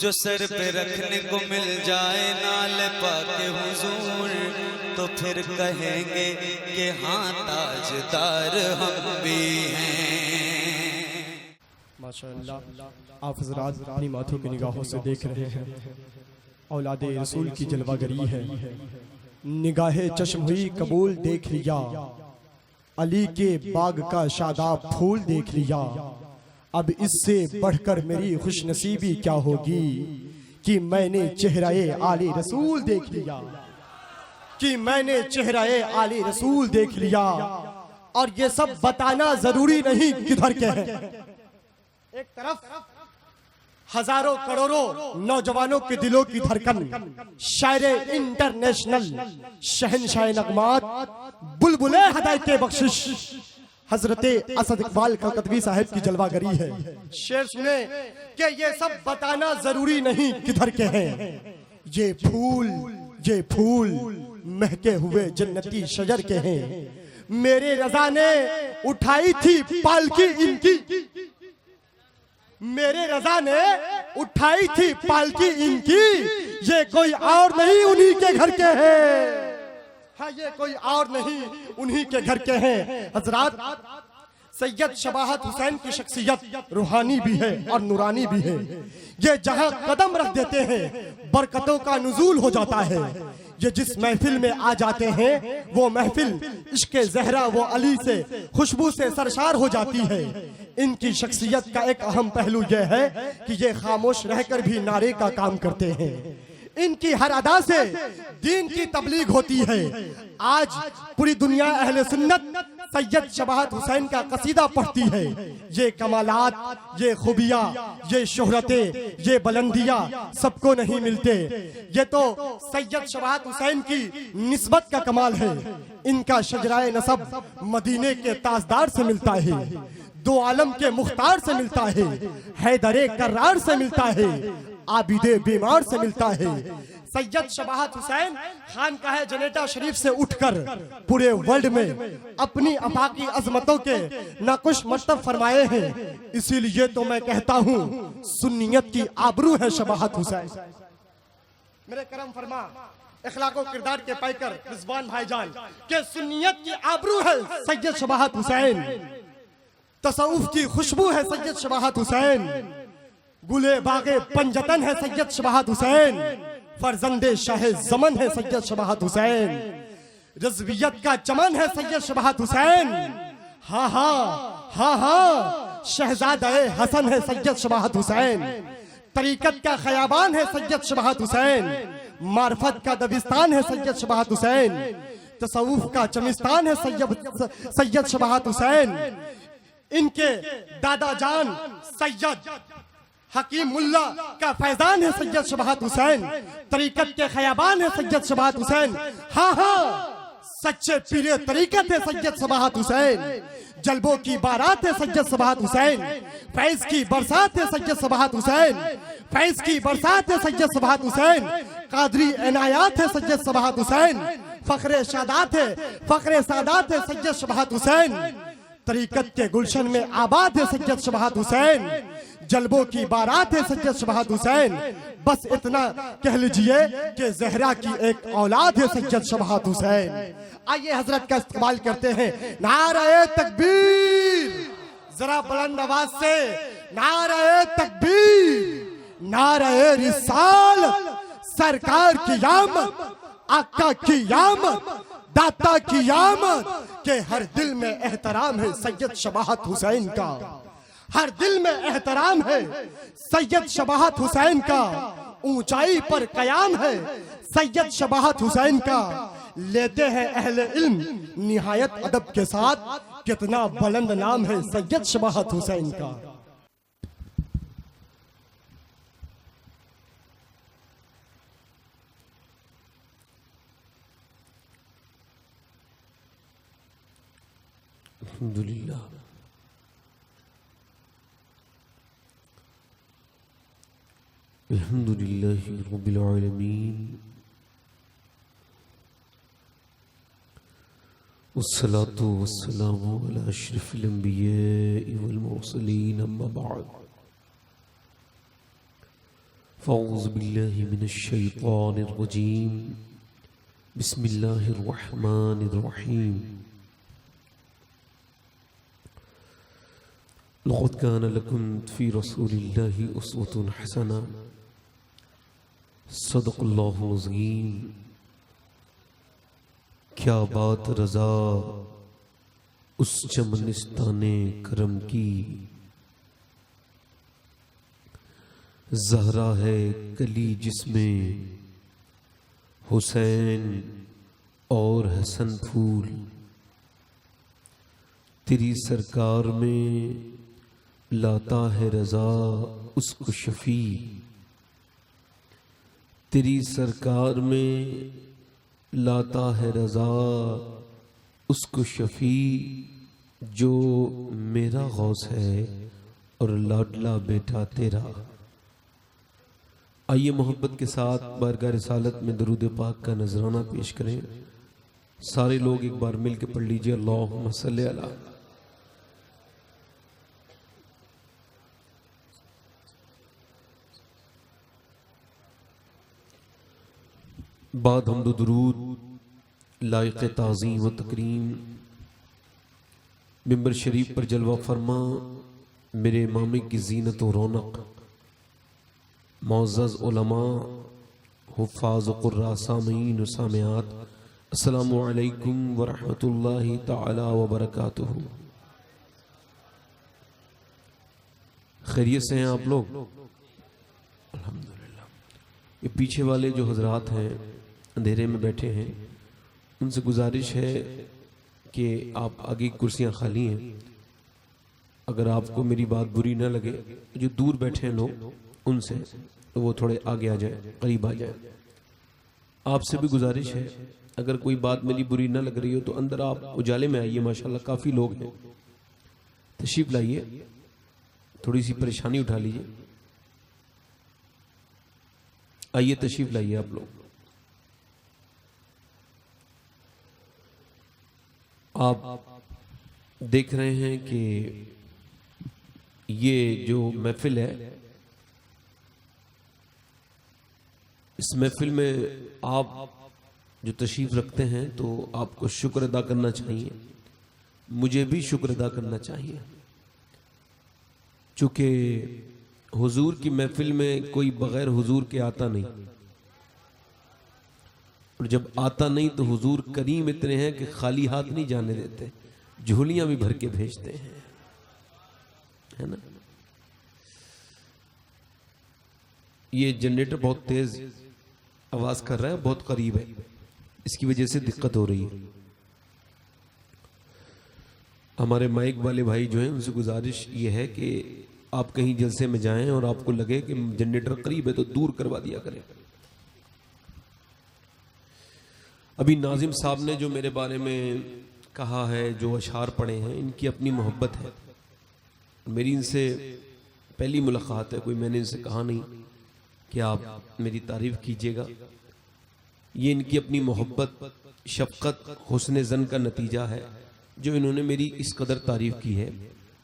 जो सर पे रखने को मिल जाए नाल पाके हुजूर, तो फिर कहेंगे कि हाँ ताजदार हम भी हैं। माशाअल्लाह, आप हज़रात अपनी माथों की निगाहों से देख रहे हैं औलादे रसूल की जलवागरी है। निगाहे चश्म हुई कबूल देख लिया, अली के बाग का शादाब फूल देख लिया। अब इससे बढ़कर मेरी खुशनसीबी क्या होगी कि मैंने चेहराए आले रसूल देख लिया, कि मैंने चेहराए आले रसूल देख लिया। और ये सब बताना जरूरी नहीं किधर के हैं। एक तरफ हजारों करोड़ों नौजवानों के दिलों की धड़कन, शायरे इंटरनेशनल, शहनशाह नगमात, बुलबुले हदायत बख्शिश हजरते असद इकबाल कलकतवी साहब की जलवागरी है। शेर सुने कि ये सब बताना जरूरी नहीं किधर के हैं। ये फूल महके हुए जन्नती शजर के हैं। मेरे रजा ने उठाई थी पालकी इनकी, मेरे रजा ने उठाई थी पालकी इनकी। ये कोई और नहीं उन्हीं के घर के हैं। हाँ, ये कोई और नहीं उन्हीं के घर के हैं। हजरात, सैयद शबाहत हुसैन की शख्सियत रूहानी भी है और नूरानी भी है। ये जहां कदम रख देते हैं बरकतों का नुज़ूल हो जाता है। ये जिस महफिल में आ जाते हैं वो महफिल इश्क़े ज़हरा वो अली से खुशबू से सरशार हो जाती है। इनकी शख्सियत का एक अहम पहलू यह है कि ये खामोश रहकर भी नारे का काम करते हैं। इनकी हर अदा से दीन की तबलीग होती है। आज पूरी दुनिया अहले सुन्नत सैयद शबाहत हुसैन का कसीदा पढ़ती है। ये कमालात, ये खूबियाँ, ये शोहरतें, ये बुलंदियाँ सबको नहीं मिलते। ये तो सैयद शबाहत हुसैन की निस्बत का कमाल है। इनका शजराए नसब मदीने के ताजदार से मिलता है, दो आलम के मुख्तार से मिलता है, हैदरे कर्रार से मिलता है, आबिदे बीमार से मिलता है। सैयद शबाहत हुसैन खानकाह जनेता शरीफ से उठकर पूरे वर्ल्ड में अपनी अफाकी अजमतों के नाकुश मर्तब फरमाए हैं। इसीलिए तो मैं कहता हूँ सुन्नियत की आबरू है शबाहत हुसैन। मेरे करम फरमा इखलाको किरदार के पैकर रिजवान भाईजान के सुन्नियत की आबरू है सैयद शबाहत हुसैन। तसव्वुफ की खुशबू है सैयद शबाहत हुसैन। गुले बागे पंजतन है सैयद शबाहत हुसैन। फरजंदे शाह जमन है सैयद शबाहत हुसैन। रज़वियत का चमन है सैयद शबाहत हुसैन। हाँ हाँ हाँ हाँ, शहजादे हसन है सैयद शबाहत हुसैन। तरीकत का खयाबान है सैयद शबाहत हुसैन। मार्फत का दबिस्तान है सैयद शबाहत हुसैन। तसव्वुफ का चमिस्तान है सैयद शबाहत हुसैन। इनके दादा जान सैयद हकीम मुल्ला का फैजान है सैयद शबाहत हुसैन। तरीकत के खयाबान है सैयद शबाहत हुसैन। हाँ हाँ, सच्चे पीरे तरीकत है सैयद शबाहत हुसैन। जलबों की बारात है सैयद शबाहत हुसैन। फैज की बरसात है सैयद शबाहत हुसैन। फैज की बरसात है सैयद शबाहत हुसैन। कादरी इनायात है सैयद शबाहत हुसैन। फखरे सादात है सैयद शबाहत हुसैन। तरीकत के गुलशन में आबाद है सैयद शबाहत हुसैन। जलबों की बारात है सैयद शबाहत हुसैन। बस इतना कह लीजिए कि ज़हरा की एक औलाद है सैयद शबाहत हुसैन। आइए हजरत का इस्तेमाल करते हैं। नारे तकबीर, जरा बुलंद आवाज से नारे तकबीर। नारे रिसालत, सरकार की आमद, आका की आमद, दाता की आमद। के हर दिल में एहतराम है सैयद शबाहत हुसैन का। हर दिल में एहतराम है सैयद शबाहत हुसैन का। ऊंचाई पर कयाम है सैयद शबाहत हुसैन का। लेते हैं अहले इल्म निहायत अदब के साथ, कितना बुलंद नाम है सैयद शबाहत हुसैन का। अल्हम्दुलिल्लाह, अल्हम्दुलिल्लाहि रब्बिल आलमीन, वस्सलातु वस्सलामु अला अशरफिल अंबिया'i वल मुरसलीन, अम्मा बअद। फ़ौज़ बिल्लाहि मिनश शैतानिर रजीम बिस्मिल्लाहिर रहमानिर रहीम लक़द कान लकुम फ़ी रसूलिल्लाहि उस्वतुन हसना सदक़ल्लाहुल अज़ीम। क्या बात रज़ा उस चमनिस्ताने करम की, ज़हरा है कली जिसमें हुसैन और हसन फूल। तेरी सरकार में लाता है रज़ा उसको शफ़ी, तेरी सरकार में लाता है रज़ा उसको शफ़ी, जो मेरा गौस है और लाडला बेटा तेरा। आइए मोहब्बत के साथ बारगाह रिसालत में दरूद पाक का नजराना पेश करें। सारे लोग एक बार मिल के पढ़ लीजिए, अल्लाहुम्मा सल्ली अला। बाद हम्दो दुरूद लायक़ ताज़ीम व तकरीम मिंबर शरीफ पर जलवा फरमा मेरे इमाम की ज़ीनत व रौनक मुअज़्ज़ज़ उलमा हुफ़्फ़ाज़ व क़ुर्रा सामीन व सामिआत, अस्सलामु अलैकुम व रहमतुल्लाहि तआला व बरकातुहू। खैरियत से हैं आप लोग? अल्हम्दुलिल्लाह। ये पीछे वाले जो हजरात हैं अंधेरे में बैठे हैं, उनसे गुजारिश है कि आप आगे कुर्सियां खाली हैं, अगर आपको मेरी बात बुरी न लगे, जो दूर बैठे हैं लोग उनसे तो वो थोड़े आगे आ जाए, करीब आ जाए। आपसे भी गुजारिश है अगर कोई बात मेरी बुरी न लग रही हो तो अंदर आप उजाले में आइए, माशाल्लाह काफ़ी लोग हैं, तशरीफ लाइए, थोड़ी सी परेशानी उठा लीजिए, आइए तशरीफ लाइए आप लोग। आप देख रहे हैं कि ये जो महफिल है, इस महफिल में आप जो तशरीफ रखते हैं तो आपको शुक्र अदा करना चाहिए, मुझे भी शुक्र अदा करना चाहिए, चूँकि हुजूर की महफिल में कोई बगैर हुजूर के आता नहीं, और जब आता नहीं तो हुजूर करीम इतने हैं कि खाली हाथ नहीं जाने देते, झोलियां भी भर के भेजते हैं, है ना। ये जनरेटर बहुत तेज आवाज कर रहा है, बहुत करीब है, इसकी वजह से दिक्कत हो रही है। हमारे माइक वाले भाई जो हैं उनसे गुजारिश ये है कि आप कहीं जलसे में जाएं और आपको लगे कि जनरेटर करीब है तो दूर करवा दिया करें। अभी नाजिम साहब ने जो मेरे बारे में कहा है, जो अशार पढ़े हैं, इनकी अपनी मोहब्बत है, मेरी इनसे पहली मुलाकात है, कोई मैंने इनसे कहा नहीं कि आप मेरी तारीफ कीजिएगा। ये इनकी अपनी मोहब्बत, शफकत, हुस्न ज़न का नतीजा है जो इन्होंने मेरी इस कदर तारीफ की है।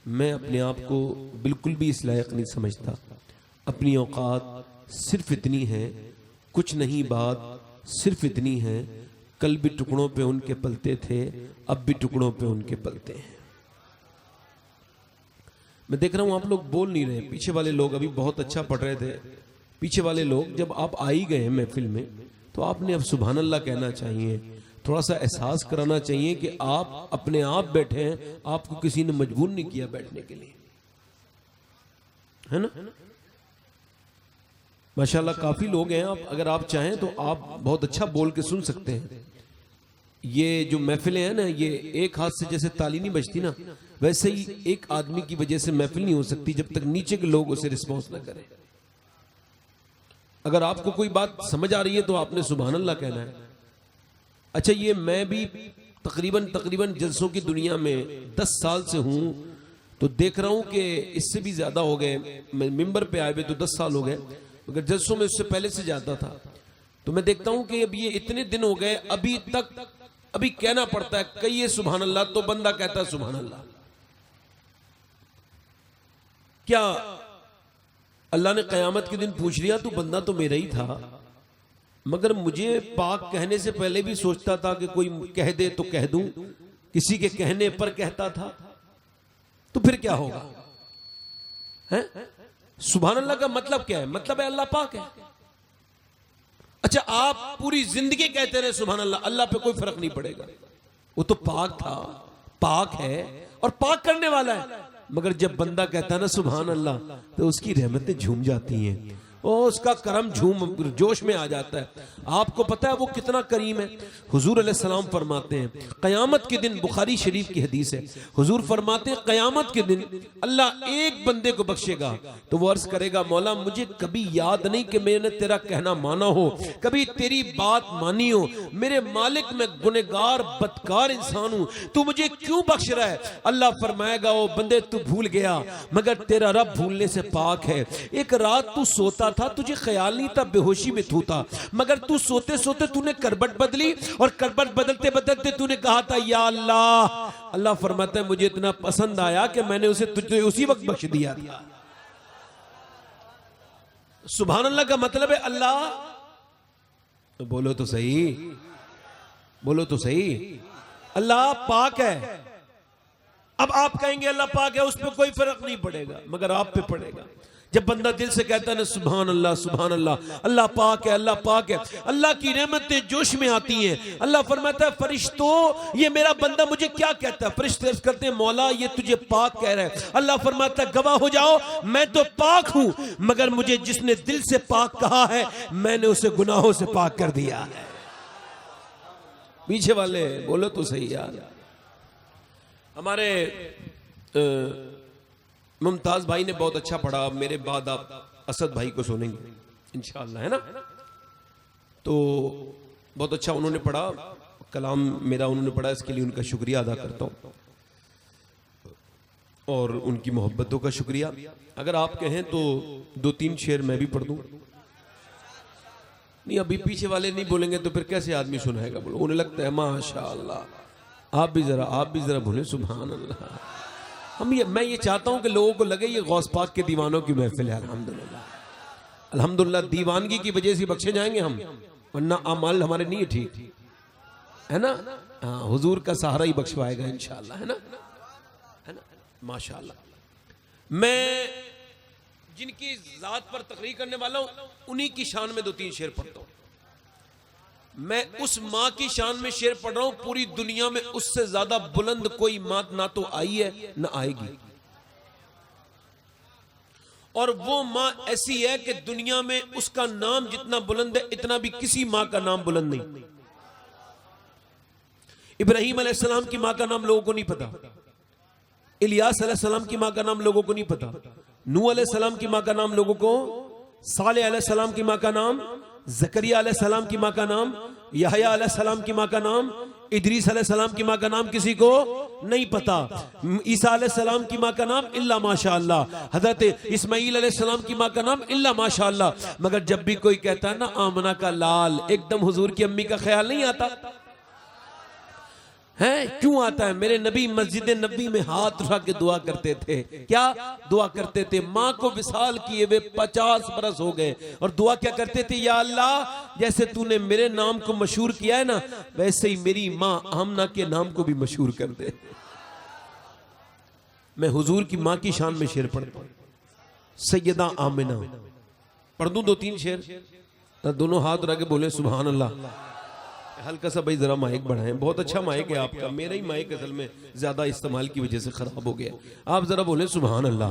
मैं अपने आप को बिल्कुल भी इस लायक नहीं समझता। अपनी औकात सिर्फ इतनी है, कुछ नहीं बात सिर्फ इतनी है, कल भी टुकड़ों पे उनके पलते थे, अब भी टुकड़ों पे उनके पलते हैं। मैं देख रहा हूं आप लोग बोल नहीं रहे, पीछे वाले लोग अभी बहुत अच्छा पढ़ रहे थे, पीछे वाले लोग जब आप आ ही गए महफिल में तो आपने अब सुभान अल्लाह कहना चाहिए, थोड़ा सा एहसास कराना चाहिए कि आप अपने आप बैठे हैं, आपको किसी ने मजबूर नहीं किया बैठने के लिए, है ना। माशाल्लाह काफी लोग हैं, आप अगर आप चाहें तो आप बहुत अच्छा बोल के सुन सकते हैं। ये जो महफिलें हैं ना, ये एक हाथ से जैसे ताली नहीं बजती ना, वैसे ही एक आदमी की वजह से महफिल नहीं हो सकती जब तक नीचे के लोग उसे रिस्पॉन्स ना करें। अगर आपको कोई बात समझ आ रही है तो आपने सुभान अल्लाह कहना है। अच्छा, ये मैं भी तकरीबन जलसों की दुनिया में 10 साल से हूं, तो देख रहा हूं कि इससे भी ज्यादा हो गए। मैं मिंबर पे आए हुए तो 10 साल हो गए, अगर जलसों में उससे पहले से जाता था। तो मैं देखता हूं कि अब ये इतने दिन हो गए, अभी तक अभी कहना पड़ता है, कहिए सुभान अल्लाह, तो बंदा कहता है सुभान अल्लाह। क्या अल्लाह ने क़यामत के दिन पूछ लिया, तू बंदा तो मेरा ही था, मगर मुझे पाक कहने से पहले भी सोचता था कि कोई कह दे तो कह दूं, किसी के कहने पर कहता था, तो फिर क्या होगा? है सुभान अल्लाह का मतलब क्या है? मतलब है अल्लाह पाक है। अच्छा, आप पूरी जिंदगी कहते रहे सुभान अल्लाह, अल्लाह पे कोई फर्क नहीं पड़ेगा, वो तो पाक था, पाक है और पाक करने वाला है। मगर जब बंदा कहता है ना सुभान अल्लाह, तो उसकी रहमतें झूम जाती हैं, और उसका करम झूम जोश में आ जाता है। आपको पता है वो कितना करीम है? हुजूर अलैहिस्सलाम फरमाते हैं क़यामत के दिन, बुखारी शरीफ की हदीस है, हुजूर फरमाते हैं क़यामत के दिन अल्लाह एक बंदे को बख्शेगा तो वो अर्ज करेगा, मौला मुझे कभी याद नहीं कि मैंने तेरा कहना माना हो, कभी तेरी बात मानी हो, मेरे मालिक मैं गुनहगार बदकार इंसान हूं, तू मुझे क्यों बख्श रहा है? अल्लाह फरमाएगा, ओ बंदे तू भूल गया, मगर तेरा रब भूलने से पाक है। एक रात तू सोता था, तुझे ख्याल नहीं था, बेहोशी में तू था, मगर तू सोते सोते तूने करबट बदली, और करबट बदलते बदलते तूने कहा था या अल्लाह। अल्लाह फरमाता है मुझे इतना पसंद आया कि मैंने उसे तुझे उसी वक्त बख्श दिया था। सुभान अल्लाह का मतलब है अल्लाह, तो बोलो तो सही, बोलो तो सही, अल्लाह पाक है। अब आप कहेंगे अल्लाह पाक है, उस पर कोई फर्क नहीं पड़ेगा, मगर आप पे पड़ेगा। जब बंदा दिल से कहता है ना सुभान अल्लाह, सुभान अल्लाह, अल्लाह पाक है, अल्लाह पाक है, अल्लाह की रहमतें जोश में आती हैं। अल्लाह फरमाता है फरिश्तों ये मेरा बंदा मुझे क्या कहता है? फरिश्ते अर्ज करते हैं मौला ये तुझे पाक कह रहा है। अल्लाह फरमाता है गवाह हो जाओ मैं तो पाक हूं, मगर मुझे जिसने दिल से पाक कहा है मैंने उसे गुनाहों से पाक कर दिया है। पीछे वाले बोलो तो सही यार। हमारे मुमताज भाई ने बहुत अच्छा पढ़ा, मेरे बाद आप असद भाई को सुनेंगे इंशाअल्लाह, है ना? तो बहुत अच्छा उन्होंने पढ़ा, कलाम मेरा उन्होंने पढ़ा, इसके लिए उनका शुक्रिया अदा करता हूँ और उनकी मोहब्बतों का शुक्रिया। अगर आप कहें तो 2-3 शेर मैं भी पढ़ दूँ। नहीं अभी पीछे वाले नहीं बोलेंगे तो फिर कैसे आदमी सुनाएगा? बोलो उन्हें लगता है माशाअल्लाह, आप भी जरा बोले सुभान अल्लाह। मैं ये चाहता हूं कि लोगों को लगे ये गौस पाक के दीवानों की महफिल है। अल्हम्दुलिल्लाह, अल्हम्दुलिल्लाह दीवानगी की वजह से बख्शे जाएंगे हम, वरना अमाल हमारे नहीं है ठीक, है ना? हाँ, हुजूर का सहारा ही बख्शवाएगा इंशाअल्लाह, है ना? है ना? माशाअल्लाह। मैं जिनकी जात पर तकरीर करने वाला हूं उन्हीं की शान में 2-3 शेर पढ़ता हूं। मैं उस माँ की शान में शेर पढ़ रहा हूं, पूरी दुनिया में उससे ज्यादा बुलंद कोई माँ ना तो आई है ना आएगी, और वो माँ ऐसी है कि दुनिया में उसका नाम जितना बुलंद है इतना भी किसी माँ का नाम बुलंद नहीं। इब्राहिम अलैहिस्सलाम की माँ का नाम लोगों को नहीं पता, इलियास अलैहिस्सलाम की माँ का नाम लोगों को नहीं पता, नूह अलैहिस्सलाम की माँ का नाम लोगों को, सालेह अलैहिस्सलाम की माँ का नाम, ज़करिया अलैहिस्सलाम की माँ का नाम, यहया अलैहिस्सलाम की माँ का नाम, इदरीस अलैहिस्सलाम की माँ का नाम किसी को नहीं पता, ईसा अलैहिस्सलाम की माँ का नाम इल्ला माशाअल्लाह, हजरत इस्माईल अलैहिस्सलाम की माँ का नाम इल्ला माशाअल्लाह। मगर जब भी कोई कहता है ना आमना का लाल, एकदम हुजूर की अम्मी का ख्याल नहीं आता है? क्यों आता है? मेरे नबी मस्जिद नबी में हाथ उठा के दुआ करते थे। क्या दुआ करते थे? माँ को विसाल किए हुए 50 बरस हो गए और दुआ क्या करते थे? या अल्लाह जैसे तूने मेरे नाम को मशहूर किया है ना, वैसे ही मेरी माँ आमना के नाम को भी मशहूर कर दे। मैं हुजूर की माँ की शान में शेर पढ़ता हूं, सैयदा आमिना। पढ़ दूं 2-3 शेर? दोनों हाथ उठा के बोले सुभान अल्लाह। हल्का सा भाई जरा माइक बढ़ाएं, बहुत अच्छा माइक है आपका, मेरा ही माइक असल में ज्यादा इस्तेमाल की वजह से खराब हो गया। आप जरा बोले सुभान अल्लाह।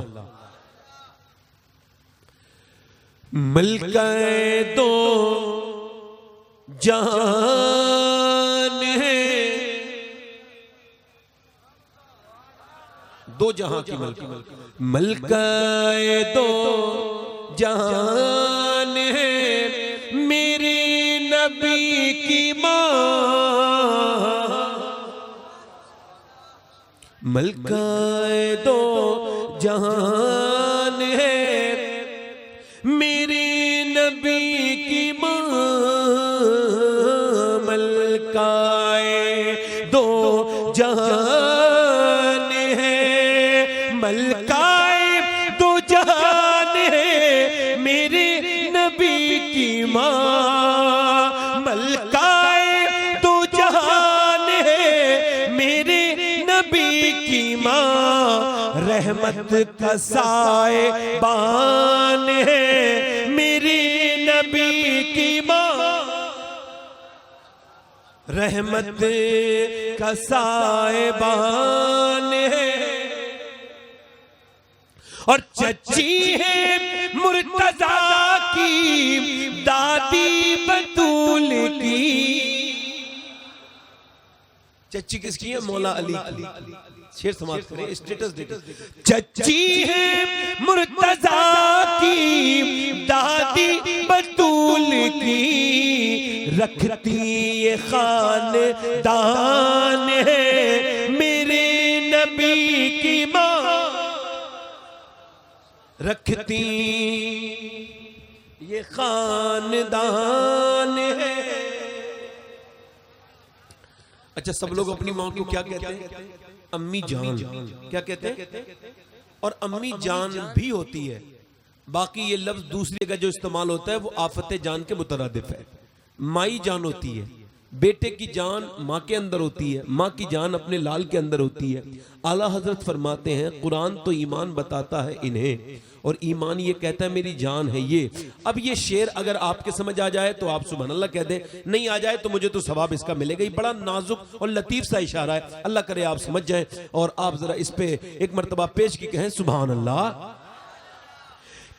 मलकाए दो जहान है, दो जहां की मलकाए दो जहान है, मेरे नबी की माँ मलकाए दो जहान है, मेरे नबी की माँ मलकाए दो जहान है, मलकाए दो जहान है, की माँ, मलकाए दो जहान है मेरे नबी की माँ, रहमत का साएबान है मेरे नबी की माँ, रहमत का साएबान है। और चची है मुर्तजा की दादी बतूल की। चची किसकी है? मौला अली की। शेर समाप्त करें, स्टेटस देखो। चची है मुर्तजा की दादी बतूल की, रखती ये खानदान है मेरे नबी की माँ, रखती ये खानदान है। अच्छा, सब लोग अपनी माँ को क्या कहते हैं? अम्मी जान। क्या कहते हैं? और अम्मी जान भी होती है। बाकी ये लफ्ज दूसरी जगह जो इस्तेमाल होता है वो आफत जान के मुतरादिफ है। माई जान होती है, बेटे की जान माँ के अंदर होती है, माँ की जान अपने लाल के अंदर होती है। आला हजरत फरमाते हैं कुरान तो ईमान बताता है इन्हें, और ईमान ये कहता है मेरी जान है ये। अब ये शेर अगर आपके समझ आ जाए तो आप सुभान अल्लाह कह दें, नहीं आ जाए तो मुझे तो सवाब इसका मिलेगा ही। बड़ा नाजुक और लतीफ सा इशारा है, अल्लाह करे आप समझ जाए। और आप जरा इस पे एक मर्तबा पेश की कहें सुभान अल्लाह।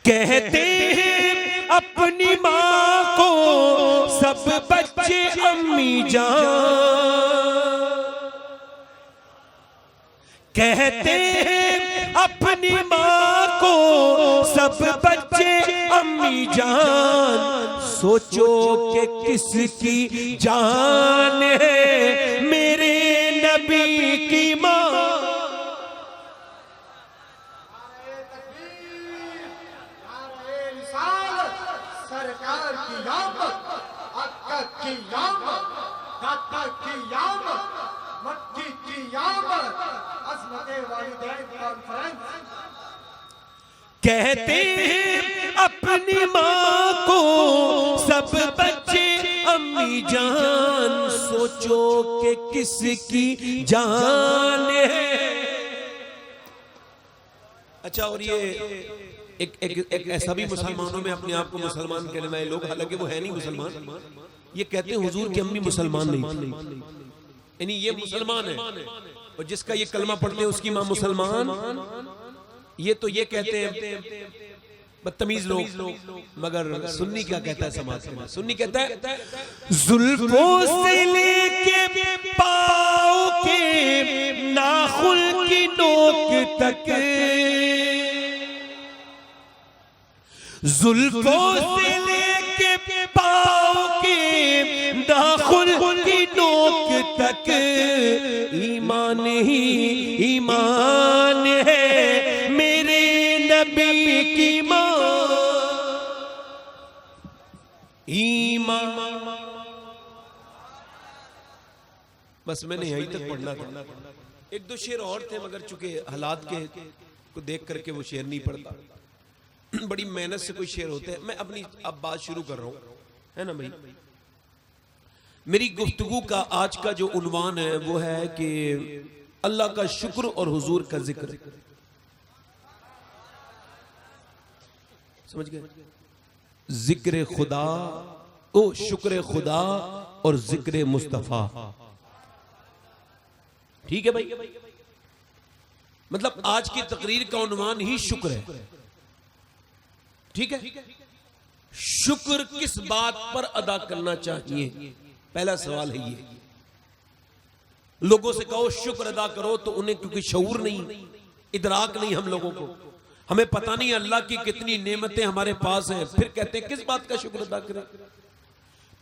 कहते हैं अपनी माँ को सब बच्चे अम्मी जान, कहते हैं अपनी माँ को सब बच्चे अम्मी जान, सोचो कि किसकी जान है मेरे नबी की माँ। सरकार की यामत, अक्का की यामत, दाता की यामत, मक्की की यामत, अज़मते वालिदैन कॉन्फ्रेंस। कहते हैं अपनी माँ को सब बच्चे अम्मी जान, सोचो कि किसकी जान है। अच्छा, और ये एक ऐसा भी मुसलमानों में अपने आप को मुसलमान कहने वाले लोग, हालांकि वो है नहीं मुसलमान, ये कहते हैं हुजूर की अम्मी मुसलमान नहीं थी, यानी ये मुसलमान है और जिसका ये कलमा पढ़ते हैं उसकी माँ मुसलमान। ये तो ये कहते हैं बदतमीज लोग, मगर सुन्नी क्या कहता है समाज में? सुन्नी कहता है जुल्फों से लेके पाँव के नाखुन की नोक तक, जुल्फों से लेके पाँव के नाखुन की नोक तक, ईमान ही ईमान है मेरे नबी की माँ, ईमान। बस मैंने यहीं तक पढ़ना था। एक दो शेर और थे मगर चूंकि हालात के को देख करके वो शेर नहीं पढ़ता, बड़ी मेहनत से कोई शेर होते हैं। मैं अपनी अब बात शुरू कर रहा हूं, है ना भाई। मेरी गुफ्तगू का आज का जो उन्वान है वो है कि अल्लाह का शुक्र और हुजूर का जिक्र। समझ गए? जिक्र खुदा ओ शुक्र खुदा और जिक्र मुस्तफा। ठीक है भाई, मतलब आज की तकरीर का उन्वान ही शुक्र है। ठीक है, शुक्र किस बात पर अदा करना चाहिए, पहला सवाल है ये। लोगों से कहो शुक्र अदा करो तो उन्हें क्योंकि शऊर नहीं, इदराक नहीं, हम लोगों को हमें पता नहीं अल्लाह की कितनी नेमतें हमारे पास हैं, फिर कहते हैं किस बात का शुक्र अदा करें।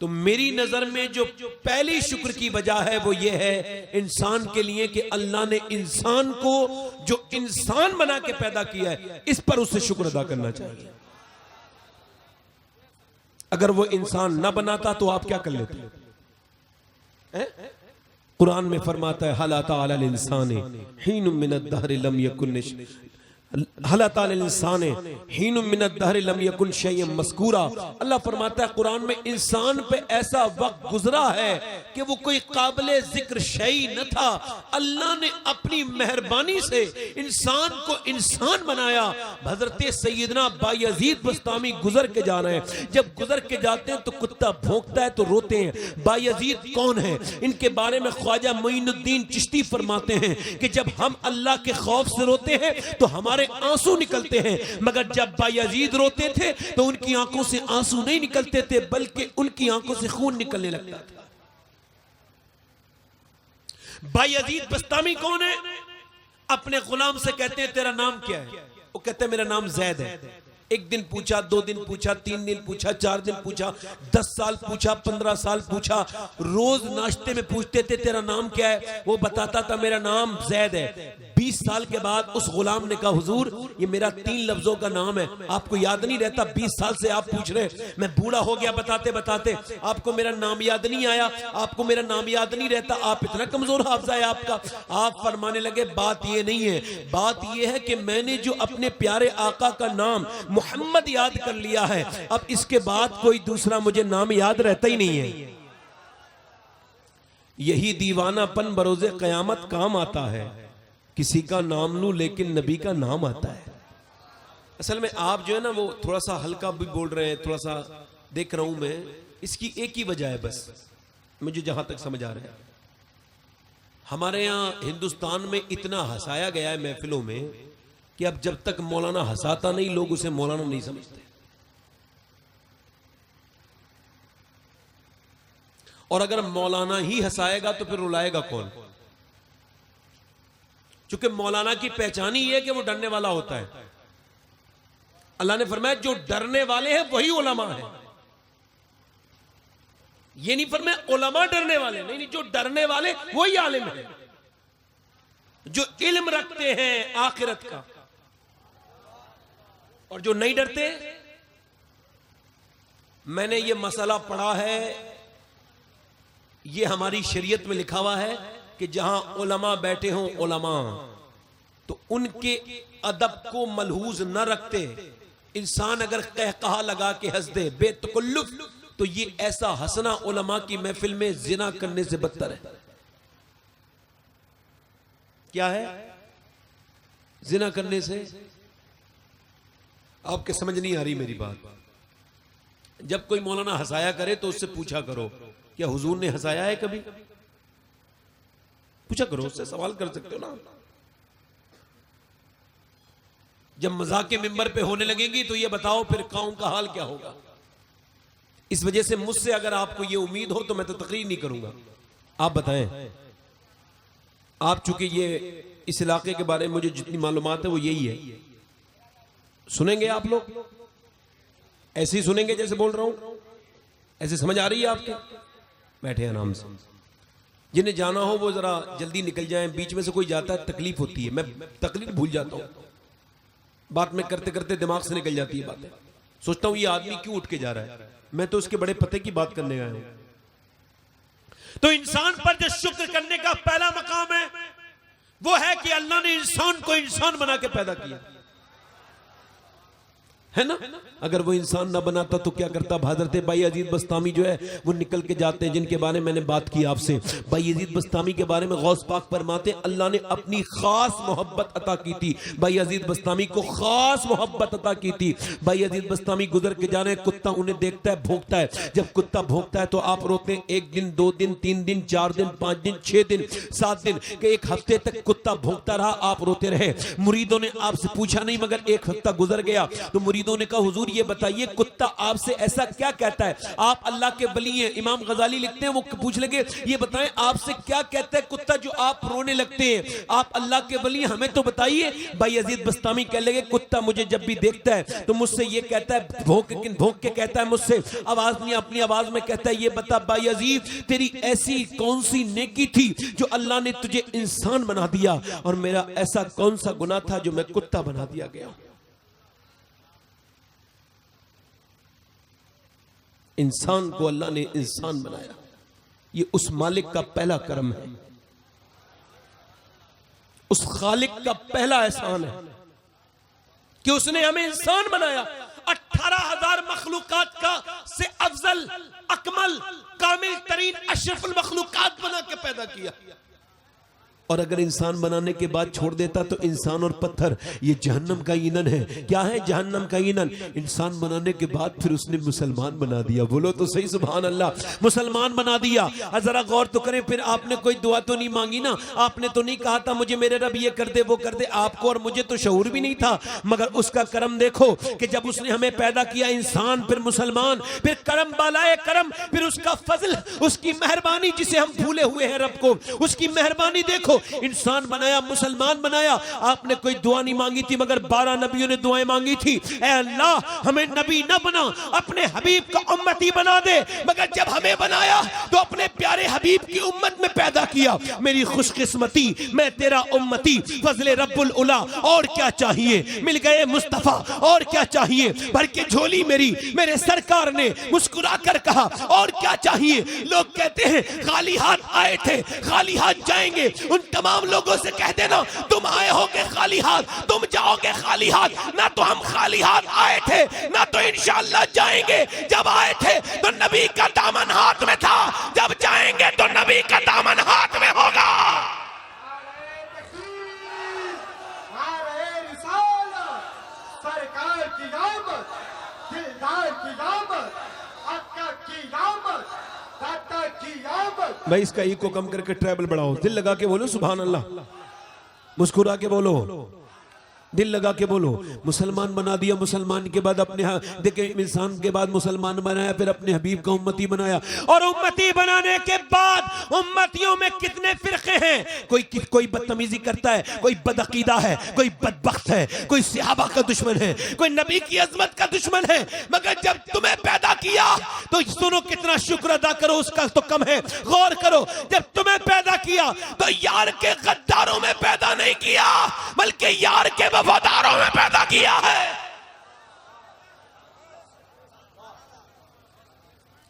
तो मेरी नजर में जो पहली शुक्र की वजह है वो ये है इंसान के लिए कि अल्लाह ने इंसान को जो इंसान बना के पैदा किया है इस पर उससे शुक्र अदा करना चाहिए। अगर वो इंसान ना बनाता तो आप क्या कर लेते? कुरान में फरमाता है हल अता अलल इंसान हीन मिनद दहर लम यकुन हला ताल इंसान हीन मिनत दहर लम यकुन शैय्यन मज़कूरा। अल्लाह फरमाता है कुरान में, इंसान पे ऐसा वक्त गुजरा है कि वो कोई काबिले जिक्र शैई न था। अल्लाह ने अपनी मेहरबानी से इंसान को इंसान बनाया। हजरत सैयदना बायजीद बस्तामी गुजर के जा रहे हैं, जब गुजर के जाते हैं तो कुत्ता भौंकता है तो रोते हैं। बायजीद कौन है? इनके बारे में ख्वाजा मोइनुद्दीन चिश्ती फरमाते हैं कि जब हम अल्लाह के खौफ से रोते हैं तो हमारे आंसू निकलते हैं, मगर जब बायजीद रोते थे तो उनकी आंखों से आंसू नहीं निकलते थे, बल्कि उनकी आंखों से खून निकलने लगता था। बायजीद बस्तामी कौन है? अपने गुलाम से कहते हैं तेरा नाम क्या है? वो कहते हैं मेरा नाम जैद है। एक दिन पूछा, 2 दिन पूछा, 3 दिन पूछा, 4 दिन पूछा, 10 साल पूछा, 15 साल पूछा। रोज नाश्ते में पूछते थे तेरा नाम क्या है? वो बताता था मेरा नाम जैद है। 20 साल के बाद उस गुलाम ने कहा हुजूर ये मेरा 3 लफ्जों का नाम है, आपको याद नहीं रहता? 20 साल से आप पूछ रहे, मैं बूढ़ा हो गया बताते बताते, आपको मेरा नाम याद नहीं आया, आपको मेरा नाम याद नहीं रहता, आप इतना कमजोर हाफजा है आपका। आप फरमाने लगे बात ये नहीं है, बात ये है कि मैंने जो अपने प्यारे आका का नाम मोहम्मद याद कर लिया है, अब इसके बाद कोई दूसरा मुझे नाम याद रहता ही नहीं है। यही दीवानापन बरोज़े क़यामत काम आता है, किसी का नाम लूं लेकिन नबी का नाम आता है। असल में आप जो है ना वो थोड़ा सा हल्का भी बोल रहे हैं, थोड़ा सा देख रहा हूं मैं, इसकी एक ही वजह है बस, मुझे जहां तक समझ आ रहा है। हमारे यहां हिंदुस्तान में इतना हंसाया गया है महफिलों में कि अब जब तक मौलाना हंसाता नहीं लोग उसे मौलाना नहीं समझते। और अगर मौलाना ही हंसाएगा तो फिर रुलाएगा कौन? चूंकि मौलाना की पहचान ही है कि वो डरने वाला होता है। अल्लाह ने फरमाया जो डरने वाले हैं वही उलमा है। ये नहीं फरमाया उलमा डरने वाले, नहीं नहीं, जो डरने वाले वही आलिम है, जो इल्म रखते हैं आखिरत का। और जो नहीं डरते, मैंने ये मसला पढ़ा है, ये हमारी शरीयत में लिखा हुआ है कि जहां उलमा बैठे हों उलमा, तो उनके अदब को मलहूज न रखते इंसान अगर कहकहा लगा के हंस दे बेतकल्लुफ, तो ये ऐसा हंसना उलमा की महफिल में जिना करने से बदतर है। क्या है? जिना करने से। आपके समझ नहीं आ रही मेरी बात? जब कोई मौलाना हंसाया करे तो उससे पूछा करो क्या हुजूर ने हंसाया है कभी? पूछा करो, उससे सवाल कर सकते हो ना। जब मजाक के मिंबर पे होने लगेंगी तो ये बताओ फिर कौम का हाल क्या होगा। इस वजह से मुझसे अगर आपको ये उम्मीद हो तो मैं तो तकरीर नहीं करूंगा। आप बताएं, आप चूंकि ये इस इलाके के बारे में मुझे जितनी मालूमात है वो यही है, सुनेंगे आप लोग? ऐसे ही सुनेंगे जैसे बोल रहा हूं? ऐसे समझ आ रही है आपके? बैठे आराम से। जिन्हें जाना हो वो जरा जल्दी निकल जाएं, बीच में से कोई जाता है तकलीफ होती है, मैं तकलीफ भूल जाता हूं, बात में करते करते दिमाग से निकल जाती है बातें। सोचता हूं ये आदमी क्यों उठ के जा रहा है, मैं तो उसके बड़े पते की बात करने आया हूं। तो इंसान पर जो शुक्र करने का पहला मकाम है वो है कि अल्लाह ने इंसान को इंसान बना के पैदा किया है ना। अगर वो इंसान ना बनाता तो क्या करता? हज़रत बायजीद बस्तामी जो है वो निकल के जाते हैं, जिनके बारे में मैंने बात की आपसे। बायजीद बस्तामी के बारे में गौस पाक फरमाते हैं अल्लाह ने अपनी खास मोहब्बत अता की थी, बायजीद बस्तामी को खास मोहब्बत अता की थी। बायजीद बस्तामी गुजर के जा रहे हैं, कुत्ता उन्हें देखता है, भौंकता है। जब कुत्ता भौंकता है तो आप रोते हैं। 1 दिन 2 दिन 3 दिन 4 दिन 5 दिन 6 दिन 7 दिन के 1 हफ्ते तक कुत्ता भौंकता रहा, आप रोते रहे। मुरीदों ने आपसे पूछा नहीं, मगर 1 हफ्ता गुजर गया तो मुरीदों ने कहा हुजूर ये बताइए कुत्ता आपसे ऐसा क्या कहता है? आप अल्लाह के वली हैं, इमाम गजाली लिखते हैं, वो पूछ लगे ये बताएं आपसे क्या कहता है कुत्ता जो आप रोने लगते हैं? आप अल्लाह के वली हैं, हमें तो बताइए। बायजीद बस्तामी कह लगे कुत्ता मुझे जब भी देखता है तो मुझसे ये कहता है, भौंक के कहता है मुझसे, आवाज नहीं अपनी आवाज में कहता है ये बता बायजीद तेरी ऐसी कौन सी नेकी थी जो अल्लाह ने तुझे इंसान बना दिया, और मेरा ऐसा कौन सा गुनाह था जो मैं कुत्ता बना दिया गया। इंसान को अल्लाह ने इंसान बनाया, ये उस मालिक का पहला करम है, उस खालिक का पहला एहसान है। कि उसने हमें इंसान बनाया, 18,000 मखलूकात का से अफजल, अकमल, कामिल तरीन, अशरफुल मखलूकात बना के पैदा किया। और अगर इंसान बनाने के बाद छोड़ देता तो इंसान और पत्थर ये जहन्नम का ईंधन है। क्या है जहन्नम का ईंधन? इंसान बनाने के बाद फिर उसने मुसलमान बना दिया। बोलो तो सही सुभान अल्लाह, मुसलमान बना दिया। जरा गौर तो करें, फिर आपने कोई दुआ तो नहीं मांगी ना, आपने तो नहीं कहा था मुझे मेरे रब ये कर दे वो कर दे। आपको और मुझे तो शऊर भी नहीं था, मगर उसका करम देखो कि जब उसने हमें पैदा किया इंसान, फिर मुसलमान, फिर करम बालाए करम, फिर उसका फजल, उसकी मेहरबानी जिसे हम भूले हुए हैं रब को, उसकी मेहरबानी देखो। इंसान बनाया, मुसलमान बनाया। आपने कोई दुआ नहीं मांगी थी, मगर 12 नबियों ने दुआएं मांगी थी, ऐ अल्लाह हमें नबी न बना, अपने हबीब का उम्मती बना दे। मगर जब हमें बनाया तो अपने प्यारे हबीब की उम्मत में पैदा किया। मेरी खुशकिस्मती, मैं तेरा उम्मती, फजले रब्बुल उला, और क्या चाहिए? मिल गए मुस्तफा, और क्या चाहिए? भर के झोली मेरी मेरे सरकार ने मुस्कुरा कर कहा, और क्या चाहिए? लोग कहते हैं खाली हाथ आए थे, खाली हाथ जाएंगे। उन तमाम लोगों से कह देना तुम आए होगे खाली हाथ, तुम जाओगे खाली हाथ। ना तो हम खाली हाथ आए थे, ना तो इंशाअल्लाह जाएंगे। जब आए थे तो नबी का दामन हाथ में था, जब जाएंगे तो नबी का दामन हाथ में होगा। सरकार की आमद, दिलदार की आमद, आका की आमद, दाता की आमद। भाई इसका ई को कम करके ट्रैबल बढ़ाओ, दिल लगा के बोलो सुभान अल्लाह, मुस्कुरा के बोलो, दिल लगा के बोलो। मुसलमान बना दिया, मुसलमान के बाद अपने देखे इंसान के बाद मुसलमान बनाया, फिर अपने हबीब का उम्मती बनाया। और उम्मती बनाने के बाद उम्मतियों में कितने फिरके हैं? कोई बदतमीजी करता है, कोई बदअकीदा है, कोई बदबख्त है, कोई सहाबा का दुश्मन है, कोई नबी की अजमत का दुश्मन है। मगर जब तुम्हें पैदा किया तो सुनो, कितना शुक्र अदा करो, उसका तो कम है। गौर करो, जब तुम्हें पैदा किया तो यार के गद्दारों में पैदा नहीं किया, बल्कि यार के वफादारों में पैदा किया है।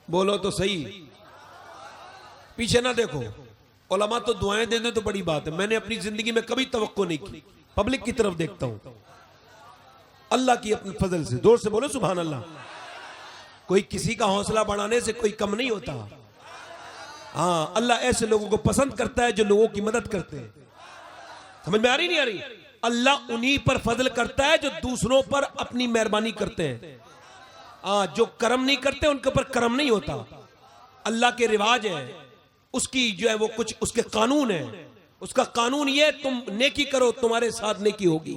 बोलो तो सही, पीछे ना देखो। उलमा तो दुआएं देने तो बड़ी बात है, मैंने अपनी जिंदगी में कभी तवक्को नहीं की। पब्लिक की तरफ देखता हूं, अल्लाह की अपने फजल से। जोर से बोलो सुभान अल्लाह। कोई किसी का हौसला बढ़ाने से कोई कम नहीं होता। हाँ, अल्लाह ऐसे लोगों को पसंद करता है जो लोगों की मदद करते हैं। समझ में आ रही नहीं आ रही? अल्लाह उन्हीं पर फजल करता है जो दूसरों पर अपनी मेहरबानी करते हैं। जो कर्म नहीं करते उनके ऊपर कर्म नहीं होता। अल्लाह के रिवाज है, उसकी जो है वो कुछ उसके कानून है। उसका कानून ये, तुम नेकी करो तुम्हारे साथ नेकी होगी,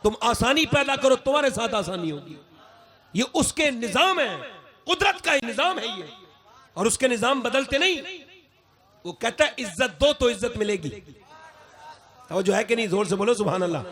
तुम आसानी पैदा करो तुम्हारे साथ आसानी होगी। ये उसके निजाम है, कुदरत का निजाम है ये, और उसके निजाम बदलते नहीं। वो कहता है इज्जत दो तो इज्जत मिलेगी। तो जो है कि नहीं? जोर से बोलो सुभान अल्लाह।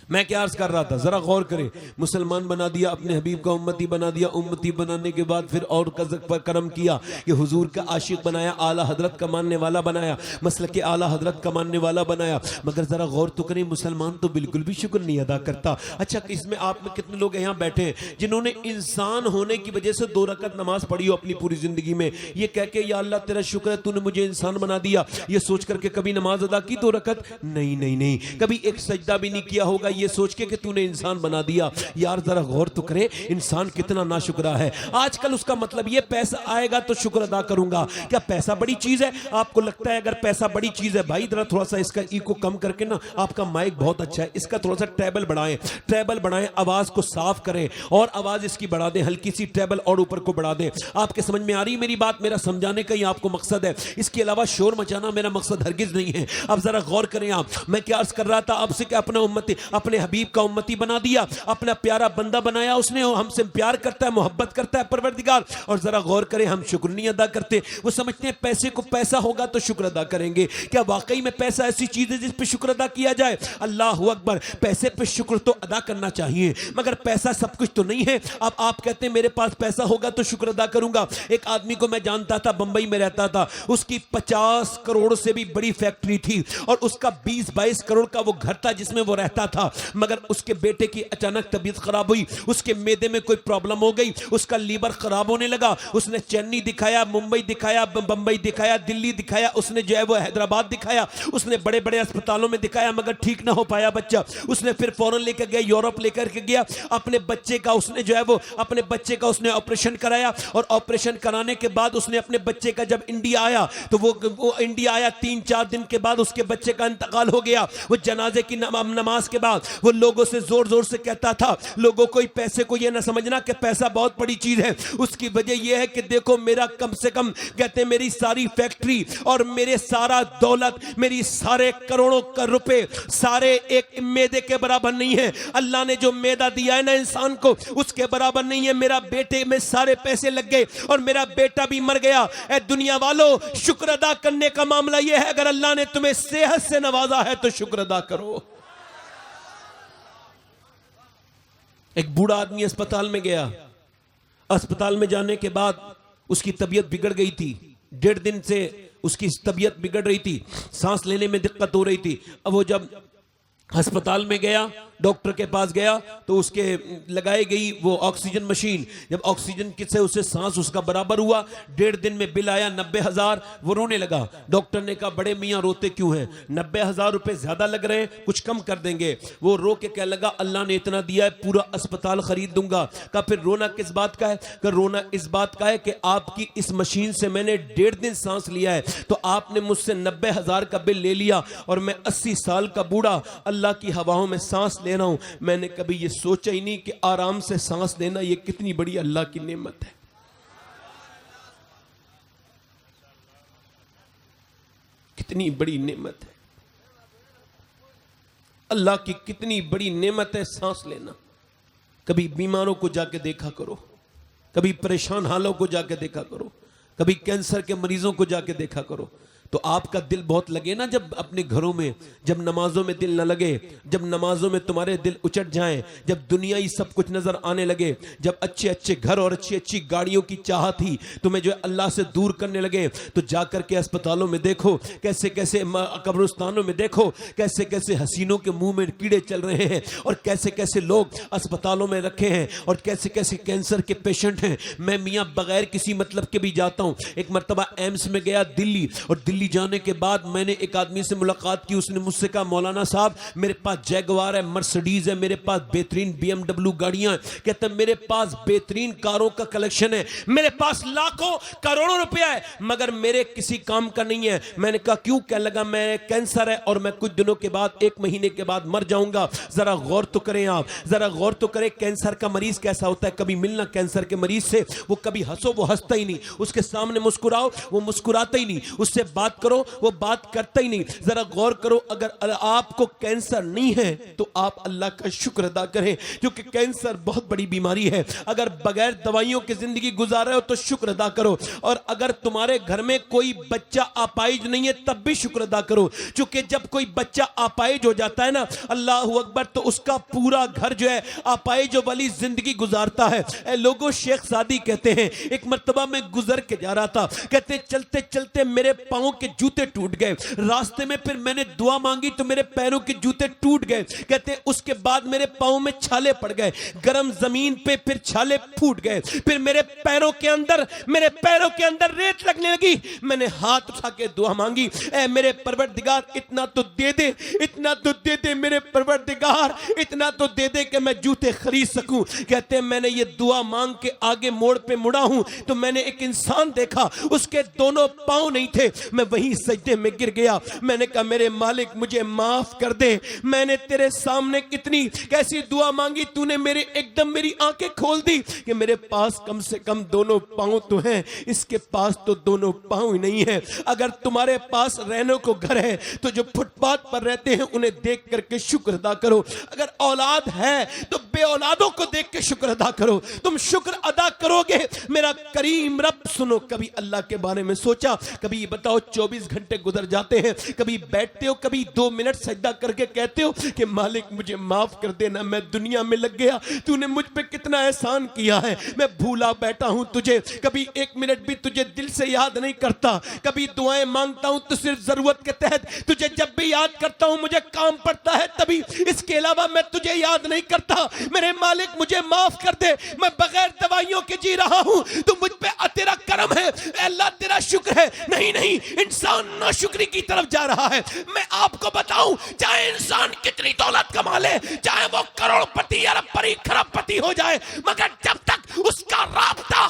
मैं क्या अर्ज कर रहा था, जरा गौर करें। मुसलमान बना दिया, अपने हबीब का उम्मती बना दिया। उम्मती बनाने के बाद फिर और पर करम किया कि हुजूर का आशिक बनाया, आला हजरत का मानने वाला बनाया, मसलक के आला हजरत का मानने वाला बनाया। मगर जरा गौर तो करें, मुसलमान तो बिल्कुल भी शुक्र नहीं अदा करता। अच्छा, इसमें आप में कितने लोग यहाँ बैठे हैं जिन्होंने इंसान होने की वजह से 2 रकत नमाज पढ़ी हो अपनी पूरी जिंदगी में, ये कह के या अल्लाह तेरा शुक्र है तूने मुझे इंसान बना दिया, ये सोच करके कभी नमाज अदा की 2 रकत? नहीं नहीं नहीं, कभी एक सजदा भी नहीं किया होगा ये सोच के कि तूने इंसान बना दिया। यार जरा गौर तो करे, इंसान कितना नाशुक्रा है। आजकल उसका मतलब ये पैसा आएगा तो शुक्र अदा करूंगा। क्या पैसा बड़ी चीज है? आपको लगता है अगर पैसा बड़ी चीज है? भाई जरा थोड़ा सा इसका ई को कम करके ना, आपका माइक बहुत अच्छा है, इसका थोड़ा सा ट्रेबल बढ़ाएं, ट्रेबल बढ़ाएं, आवाज को साफ करें और आवाज इसकी बढ़ा दें, हल्की सी ट्रेबल और ऊपर को बढ़ा दें। आपके समझ में आ रही मेरी बात? मेरा समझाने का ही आपको मकसद है, इसके अलावा शोर मचाना मेरा मकसद हरगिज नहीं है। अब जरा गौर करें आप, मैं क्या अर्ज कर रहा था आपसे कि अपना उम्मती, अपने हबीब का उम्मती बना दिया, अपना प्यारा बंदा बनाया उसने, हमसे प्यार करता है, मोहब्बत करता है परवरदिगार। और जरा गौर करें, हम शुक्र नहीं अदा करते। वो समझते हैं पैसे को पैसा होगा तो शुक्र अदा करेंगे। क्या वाकई में पैसा ऐसी चीज है जिस पे शुक्र अदा किया जाए? अल्लाह अकबर, पैसे पे शुक्र तो अदा करना चाहिए, मगर पैसा सब कुछ तो नहीं है। अब आप कहते हैं मेरे पास पैसा होगा तो शुक्र अदा करूंगा। एक आदमी को मैं जानता था, बंबई में रहता था, उसकी 50 करोड़ से भी बड़ी फैक्ट्री थी और उसका 20-22 करोड़ का वो घर था जिसमें वो रहता था। मगर उसके बेटे की अचानक तबीयत खराब हुई, उसके मैदे में कोई प्रॉब्लम हो गई, उसका लीवर खराब होने लगा। उसने चेन्नई दिखाया, मुंबई दिखाया, बंबई दिखाया, दिल्ली दिखाया, उसने जो है वो हैदराबाद दिखाया, उसने बड़े बड़े अस्पतालों में दिखाया, मगर ठीक ना हो पाया बच्चा। उसने फिर फौरन लेकर गया, यूरोप लेकर के गया अपने बच्चे का, उसने जो है वो अपने बच्चे का उसने ऑपरेशन कराया, और ऑपरेशन कराने के बाद उसने अपने बच्चे का जब इंडिया आया तो वो इंडिया आया 3-4 दिन के बाद उसके बच्चे का इंतकाल हो गया। वो जनाजे की नमाज के बाद वो लोगों से जोर जोर से कहता था, लोगों को पैसे को ये ना समझना कि पैसा बहुत बड़ी चीज है, उसकी वजह यह है कि देखो मेरा कम से कम कहते हैं मेरी सारी फैक्ट्री और मेरे सारा दौलत, मेरी सारे करोड़ों का रुपए सारे एक मैदे के बराबर नहीं है। अल्लाह ने जो मैदा दिया है ना इंसान को उसके बराबर नहीं है। मेरा बेटे में सारे पैसे लग गए और मेरा बेटा भी मर गया। ए दुनिया वालों, शुक्र अदा करने का मामला यह है, अगर अल्लाह ने तुम्हें सेहत से नवाजा है तो शुक्र अदा करो। एक बूढ़ा आदमी अस्पताल में गया, अस्पताल में जाने के बाद उसकी तबीयत बिगड़ गई थी, 1.5 दिन से उसकी तबीयत बिगड़ रही थी, सांस लेने में दिक्कत हो रही थी। अब वो जब अस्पताल में गया, डॉक्टर के पास गया तो उसके लगाई गई वो ऑक्सीजन मशीन, जब ऑक्सीजन से उसे सांस उसका बराबर हुआ, 1.5 दिन में बिल आया 90,000। वो रोने लगा। डॉक्टर ने कहा, बड़े मियाँ रोते क्यों हैं, 90,000 रुपए ज्यादा लग रहे हैं, कुछ कम कर देंगे। वो रो के कहने लगा, अल्लाह ने इतना दिया है, पूरा अस्पताल खरीद दूंगा। कहा फिर रोना किस बात का है? कि रोना इस बात का है कि आपकी इस मशीन से मैंने 1.5 दिन सांस लिया है, तो आपने मुझसे 90,000 का बिल ले लिया और मैं 80 साल का बूढ़ा अल्लाह की हवाओं में सांस ले रहा हूं। मैंने कभी ये सोचा ही नहीं कि आराम से सांस लेना ये कितनी बड़ी अल्लाह की नेमत है। कितनी बड़ी नेमत है, अल्लाह की कितनी बड़ी नेमत है सांस लेना। कभी बीमारों को जाके देखा करो, कभी परेशान हालों को जाके देखा करो, कभी कैंसर के मरीजों को जाके देखा करो, तो आपका दिल बहुत लगे ना। जब अपने घरों में, जब नमाजों में दिल ना लगे, जब नमाजों में तुम्हारे दिल उचट जाएं, जब दुनिया ही सब कुछ नजर आने लगे, जब अच्छे अच्छे घर और अच्छी अच्छी गाड़ियों की चाहत ही तुम्हें जो है अल्लाह से दूर करने लगे, तो जाकर के अस्पतालों में देखो, कैसे कैसे कब्रिस्तानों में देखो, कैसे कैसे हसीनों के मुंह में कीड़े चल रहे हैं, और कैसे कैसे लोग अस्पतालों में रखे हैं, और कैसे कैसे कैंसर के पेशेंट हैं। मैं मियाँ बगैर किसी मतलब के भी जाता हूँ। एक मरतबा एम्स में गया दिल्ली, और दिल्ली जाने के बाद मैंने एक आदमी से मुलाकात की। उसने मुझसे कहा, मौलाना साहब मेरे पास जैगवार है, मर्सिडीज है, मेरे पास बेहतरीन BMW गाड़ियां हैं। कहते मेरे पास बेहतरीन कारों का कलेक्शन है, मेरे पास लाखों करोड़ों रुपया है, मगर मेरे किसी काम का नहीं है। मैंने कहा क्यों? कहने लगा मैं कैंसर है और मैं कुछ दिनों के बाद, 1 महीने के बाद मर जाऊंगा। जरा गौर तो करें आप, जरा गौर तो करें कैंसर का मरीज कैसा होता है। कभी मिलना कैंसर के मरीज से, वो कभी हंसो वो हंसता ही नहीं, उसके सामने मुस्कुराओ वो मुस्कुराता ही नहीं, उससे बात करो वो बात करता ही नहीं। जरा गौर करो, अगर आपको कैंसर नहीं है तो आप अल्लाह का शुक्र अदा करें, क्योंकि कैंसर बहुत बड़ी बीमारी है। अगर बगैर दवाइयों की जिंदगी गुजार रहे हो तो शुक्र अदा करो, और अगर तुम्हारे घर में कोई बच्चा अपाहिज नहीं है तब भी शुक्र अदा करो, क्योंकि जब कोई बच्चा अपाहिज हो जाता है ना, अल्लाह अकबर, तो उसका पूरा घर जो है अपाहिज वाली जिंदगी गुजारता है। लोगों, शेख सादी कहते हैं, एक मर्तबा में गुजर के जा रहा था, कहते चलते चलते मेरे पांव के जूते टूट गए, रास्ते में फिर मैंने दुआ मांगी तो मेरे पैरों के जूते टूट गए। कहते उसके बाद मेरे पांव में छाले पड़ गए, गर्म जमीन पे फिर छाले फूट गए, फिर मेरे पैरों के अंदर रेत लगने लगी। मैंने हाथ उठा के दुआ मांगी, ऐ मेरे परवरदिगार इतना तो दे दे, इतना तो दे दे मेरे परवरदिगार, इतना तो दे दे कि मैं जूते खरीद सकूं। कहते मैंने ये दुआ मांग के आगे मोड़ पे मुड़ा हूं तो मैंने एक इंसान देखा, उसके दोनों पांव नहीं थे। मैं वहीं सजदे में गिर गया। मैंने कहा मेरे मालिक मुझे माफ कर दे, मैंने तेरे सामने कितनी कैसी दुआ मांगी, तूने मेरे एकदम मेरी आंखें खोल दी कि मेरे पास कम से कम दोनों पांव तो हैं, इसके पास तो दोनों पांव ही नहीं है। अगर तुम्हारे पास रहने को घर है तो जो फुटपाथ पर रहते हैं उन्हें देख करके शुक्र अदा करो। अगर औलाद है तो बे औलादों को देख के शुक्र अदा करो। तुम शुक्र अदा करोगे मेरा करीम रब। सुनो, कभी अल्लाह के बारे में सोचा? कभी ये बताओ 24 घंटे गुजर जाते हैं, कभी बैठते हो, कभी 2 मिनट सजदा करके कहते हो कि मालिक मुझे माफ कर देना, मैं दुनिया में लग गया, तूने मुझ पे कितना एहसान किया है, मैं भूला बैठा हूं तुझे। कभी 1 मिनट भी तुझे दिल से याद नहीं करता। कभी दुआएं मांगता हूं तो सिर्फ जरूरत के तहत, तुझे जब भी याद करता हूं मुझे काम पड़ता है तभी, इसके अलावा मैं तुझे याद नहीं करता। मेरे मालिक मुझे माफ कर दे, मैं बगैर दवाइयों के जी रहा हूं, तू मुझ पे तेरा करम है अल्लाह, तेरा शुक्र है। नहीं नहीं, इंसान नाशुक्री की तरफ जा रहा है। मैं आपको बताऊं, चाहे इंसान कितनी दौलत कमा ले, चाहे वो करोड़पति अरबपति खरबपति हो जाए, मगर जब तक उसका राब्ता,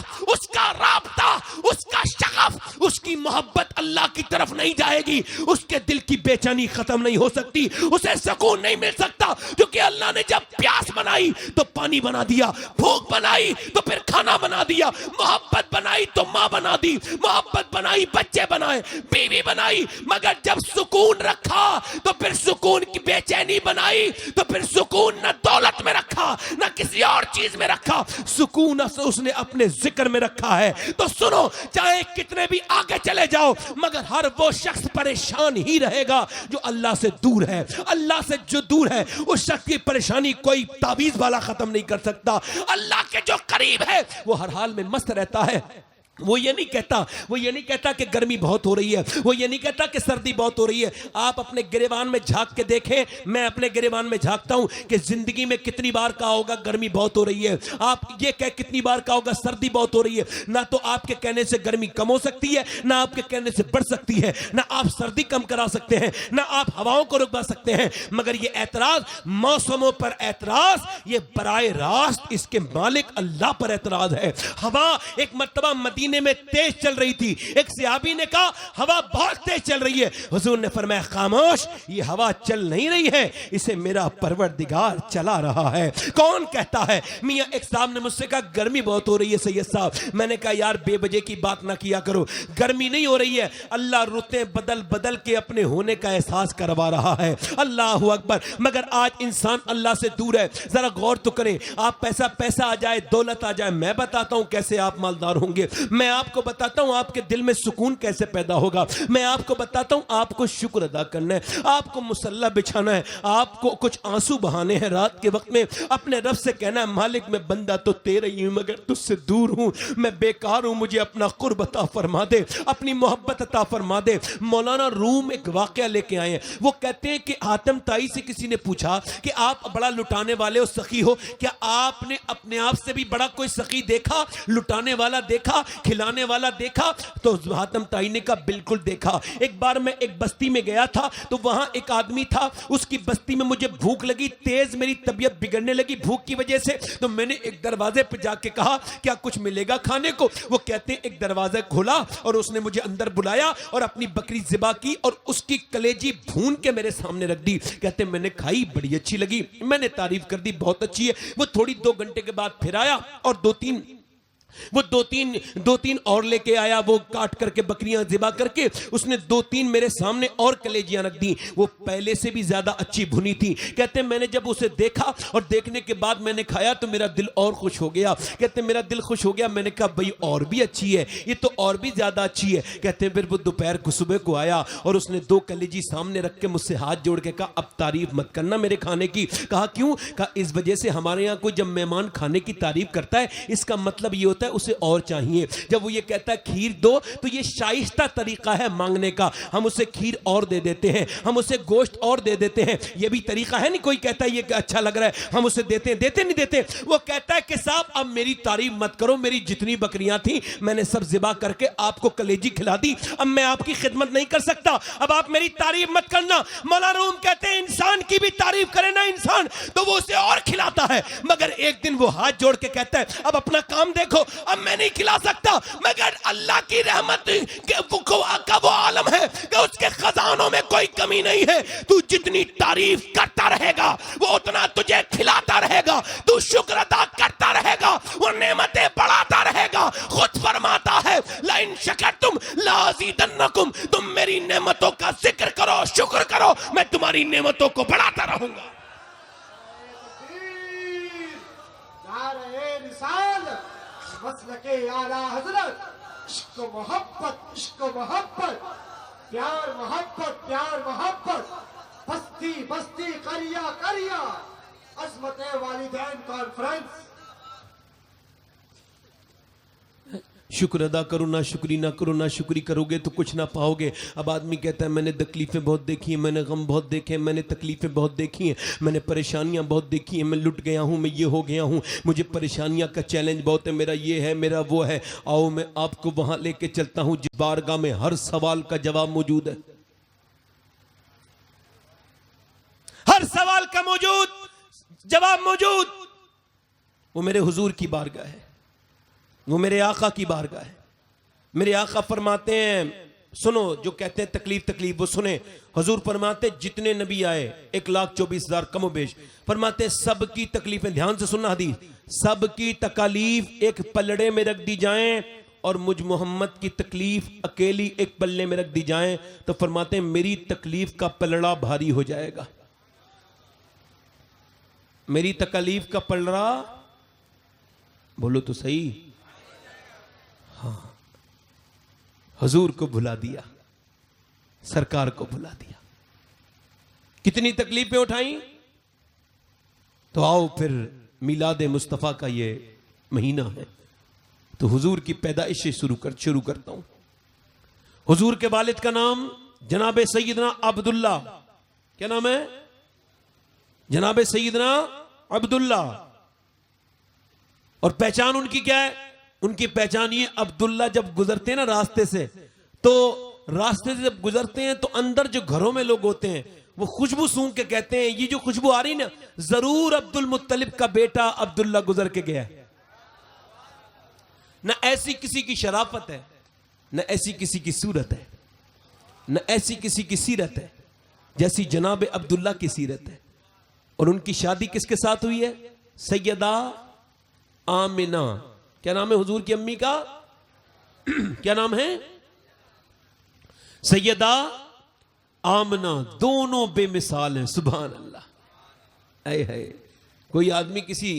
उसका शगफ, उसकी मोहब्बत अल्लाह की तरफ नहीं जाएगी, उसके दिल की बेचैनी खत्म नहीं हो सकती, उसे सुकून नहीं मिल सकता। क्योंकि अल्लाह ने जब प्यास बनाई तो पानी बना दिया, भूख बनाई तो फिर खाना बना दिया, मोहब्बत बनाई तो माँ बना दी, मोहब्बत बनाई बच्चे बनाए, बीवी बनाई, मगर जब सुकून रखा तो फिर सुकून की बेचैनी बनाई, तो फिर सुकून न दौलत में रखा न किसी और चीज में रखा, सुकून उसने अपने जिक्र में रखा है। तो सुनो, चाहे कितने भी आगे चले जाओ, मगर हर वो शख्स परेशान ही रहेगा जो अल्लाह से दूर है। अल्लाह से जो दूर है उस शख्स की परेशानी कोई तावीज वाला खत्म नहीं कर सकता। अल्लाह के जो करीब है वो हर हाल में मस्त रहता है। वो ये नहीं कहता कि गर्मी बहुत हो रही है, वो ये नहीं कहता कि सर्दी बहुत हो रही है। आप अपने गिरेबान में झांक के देखें, मैं अपने गिरेबान में झांकता हूं कि जिंदगी में कितनी बार कहा होगा गर्मी बहुत हो रही है, आप ये कह कितनी बार कहा होगा सर्दी बहुत हो रही है। ना तो आपके कहने से गर्मी कम हो सकती है, ना आपके कहने से बढ़ सकती है, ना आप सर्दी कम करा सकते हैं, ना आप हवाओं को रुकवा सकते हैं। मगर ये एतराज, मौसमों पर एतराज, ये बराए रास्त इसके मालिक अल्लाह पर एतराज है। हवा एक मर्तबा मदीने में तेज चल रही थी, एक सहाबी ने कहा हवा बहुत तेज चल रही है। हुजूर ने फरमाया खामोश, ये हवा चल नहीं रही है, इसे मेरा परवरदिगार चला रहा है। कौन कहता है? मियां एक साहब ने मुझसे कहा गर्मी बहुत हो रही है सैयद साहब। मैंने कहा यार बेवजह की बात ना किया करो, गर्मी नहीं हो रही है, अल्लाह रुतें बदल बदल के अपने होने का एहसास करवा रहा है। अल्लाह अकबर। मगर आज इंसान अल्लाह से दूर है। जरा गौर तो करें, आप पैसा आ जाए, दौलत आ जाए, मैं बताता हूं कैसे आप मालदार होंगे, मैं आपको बताता हूं आपके दिल में सुकून कैसे पैदा होगा, मैं आपको बताता हूं आपको शुक्र अदा करना है, आपको मुसल्ला बिछाना है, आपको कुछ आंसू बहाने हैं रात के वक्त में, अपने रब से कहना है मालिक मैं बंदा तो तेरा ही हूं मगर तुझसे दूर हूं, मैं बेकार हूं, मुझे अपना कुर्ब अता फरमा दे, अपनी मोहब्बत अता फरमा दे। मौलाना रूम एक वाकया लेके आए हैं। वो कहते हैं कि हातिम ताई से किसी ने पूछा कि आप बड़ा लुटाने वाले हो, सखी हो, क्या आपने अपने आप से भी बड़ा कोई सखी देखा, लुटाने वाला देखा, खिलाने वाला देखा? तो हातिम ताई ने कहा बिल्कुल देखा। एक बार मैं एक बस्ती में गया था तो वहां एक आदमी था, उसकी बस्ती में मुझे भूख लगी, तेज मेरी तबीयत बिगड़ने लगी भूख की वजह से। तो मैंने एक दरवाजे पर जाके कहा क्या कुछ मिलेगा खाने को? वो कहते हैं एक दरवाजा खोला और उसने मुझे अंदर बुलाया और अपनी बकरी ज़िबा की और उसकी कलेजी भून के मेरे सामने रख दी। कहते मैंने खाई, बड़ी अच्छी लगी, मैंने तारीफ कर दी बहुत अच्छी है। वो थोड़ी 2 घंटे के बाद फिर आया और दो तीन और लेके आया, वो काट करके बकरियां ज़िबा करके उसने 2-3 मेरे सामने और कलेजियां रख दी, वो पहले से भी ज्यादा अच्छी भुनी थी। कहते मैंने जब उसे देखा और देखने के बाद मैंने खाया तो मेरा दिल और खुश हो गया। कहते मेरा दिल खुश हो गया, मैंने कहा भाई और भी अच्छी है, ये तो और भी ज्यादा अच्छी है। कहते फिर वो दोपहर को सुबह को आया और उसने 2 कलेजी सामने रख के मुझसे हाथ जोड़ के कहा अब तारीफ मत करना मेरे खाने की। कहा क्यों? कहा इस वजह से हमारे यहाँ कोई जब मेहमान खाने की तारीफ करता है इसका मतलब ये होता है उसे और चाहिए। जब वो ये कहता है खीर दो तो ये शाइस्ता तरीका है मांगने का, हम उसे खीर और दे देते हैं, हम उसे गोश्त और दे देते हैं, ये भी तरीका है। नहीं कोई कहता है ये अच्छा लग रहा है हम उसे देते हैं, देते नहीं देते। वो कहता है कि साहब अब मेरी तारीफ मत करो, मेरी जितनी बकरियां थी मैंने सब ज़िबा करके आपको कलेजी खिला दी, अब मैं आपकी खिदमत नहीं कर सकता, अब आप मेरी तारीफ मत करना। मौलाना रूम कहते हैं इंसान की भी तारीफ करे ना इंसान तो वो उसे और खिलाता है, मगर एक दिन वो हाथ जोड़ के कहता है अब अपना काम देखो, अब मैं नहीं खिला सकता। मगर अल्लाह की रहमत का वो आलम है कि उसके खजानों में कोई कमी नहीं है। तू जितनी तारीफ करता रहेगा वो उतना तुझे खिलाता रहेगा, तू शुक्र अदा करता रहेगा वो नेमतें बढ़ाता रहेगा। खुद फरमाता है लाइन शकरतुम लाज़ीदन्नकुम, तुम मेरी नेमतों का जिक्र करो, शुक्र करो, मैं तुम्हारी नेमतों को बढ़ाता रहूंगा। मिसाल मसलके आला हजरत, इश्क मोहब्बत, प्यार मोहब्बत, बस्ती बस्ती करिया, अजमत वालिदैन कॉन्फ्रेंस। शुक्र अदा करो ना शुक्री ना करो, ना शुक्री करोगे तो कुछ ना पाओगे। अब आदमी कहता है मैंने तकलीफ़ें बहुत देखी हैं, मैंने गम बहुत देखे हैं, मैंने तकलीफ़ें बहुत देखी हैं, मैंने परेशानियां बहुत देखी हैं, मैं लुट गया हूं, मैं ये हो गया हूं, मुझे परेशानियां का चैलेंज बहुत है, मेरा ये है, मेरा वो है। आओ मैं आपको वहां लेके चलता हूं जिस बारगाह में हर सवाल का जवाब मौजूद है, हर सवाल का जवाब मौजूद। वो मेरे हुजूर की बारगाह है, वो मेरे आका की बारगाह है। मेरे आका फरमाते हैं, सुनो जो कहते हैं तकलीफ वो सुने। हुजूर फरमाते जितने नबी आए 1,24,000 कमो बेश, फरमाते सबकी तकलीफें, ध्यान से सुनना हदीस, सबकी तकालीफ एक पलड़े में रख दी जाएं और मुझ मोहम्मद की तकलीफ अकेली एक पल्ले में रख दी जाएं, तो फरमाते मेरी तकलीफ का पलड़ा भारी हो जाएगा। मेरी तकलीफ का पलड़ा, बोलो तो सही, हाँ, हुजूर को भुला दिया, सरकार को भुला दिया। कितनी तकलीफें उठाई। तो आओ फिर मिलाद मुस्तफ़ा का ये महीना है, तो हुजूर की पैदाइश से शुरू करता हूं। हुजूर के वालिद का नाम जनाब सैयदना अब्दुल्ला, क्या नाम है? जनाब सैयदना अब्दुल्ला। और पहचान उनकी क्या है? उनकी पहचान ये, अब्दुल्ला जब गुजरते हैं ना रास्ते से, तो रास्ते से जब गुजरते हैं तो अंदर जो घरों में लोग होते हैं वो खुशबू सूंघ के कहते हैं ये जो खुशबू आ रही ना, जरूर अब्दुल मुत्तलिब का बेटा अब्दुल्ला गुजर के गया है। न ऐसी किसी की शराफत है, न ऐसी किसी की सूरत है, न ऐसी किसी की सीरत है जैसी जनाब अब्दुल्ला की सीरत है। और उनकी शादी किसके साथ हुई है? सैयदा आमिना। क्या नाम है हुजूर की अम्मी का? क्या नाम है? सैयदा आमना। दोनों बेमिसाल हैं, सुभान अल्लाह। ऐ है कोई आदमी किसी,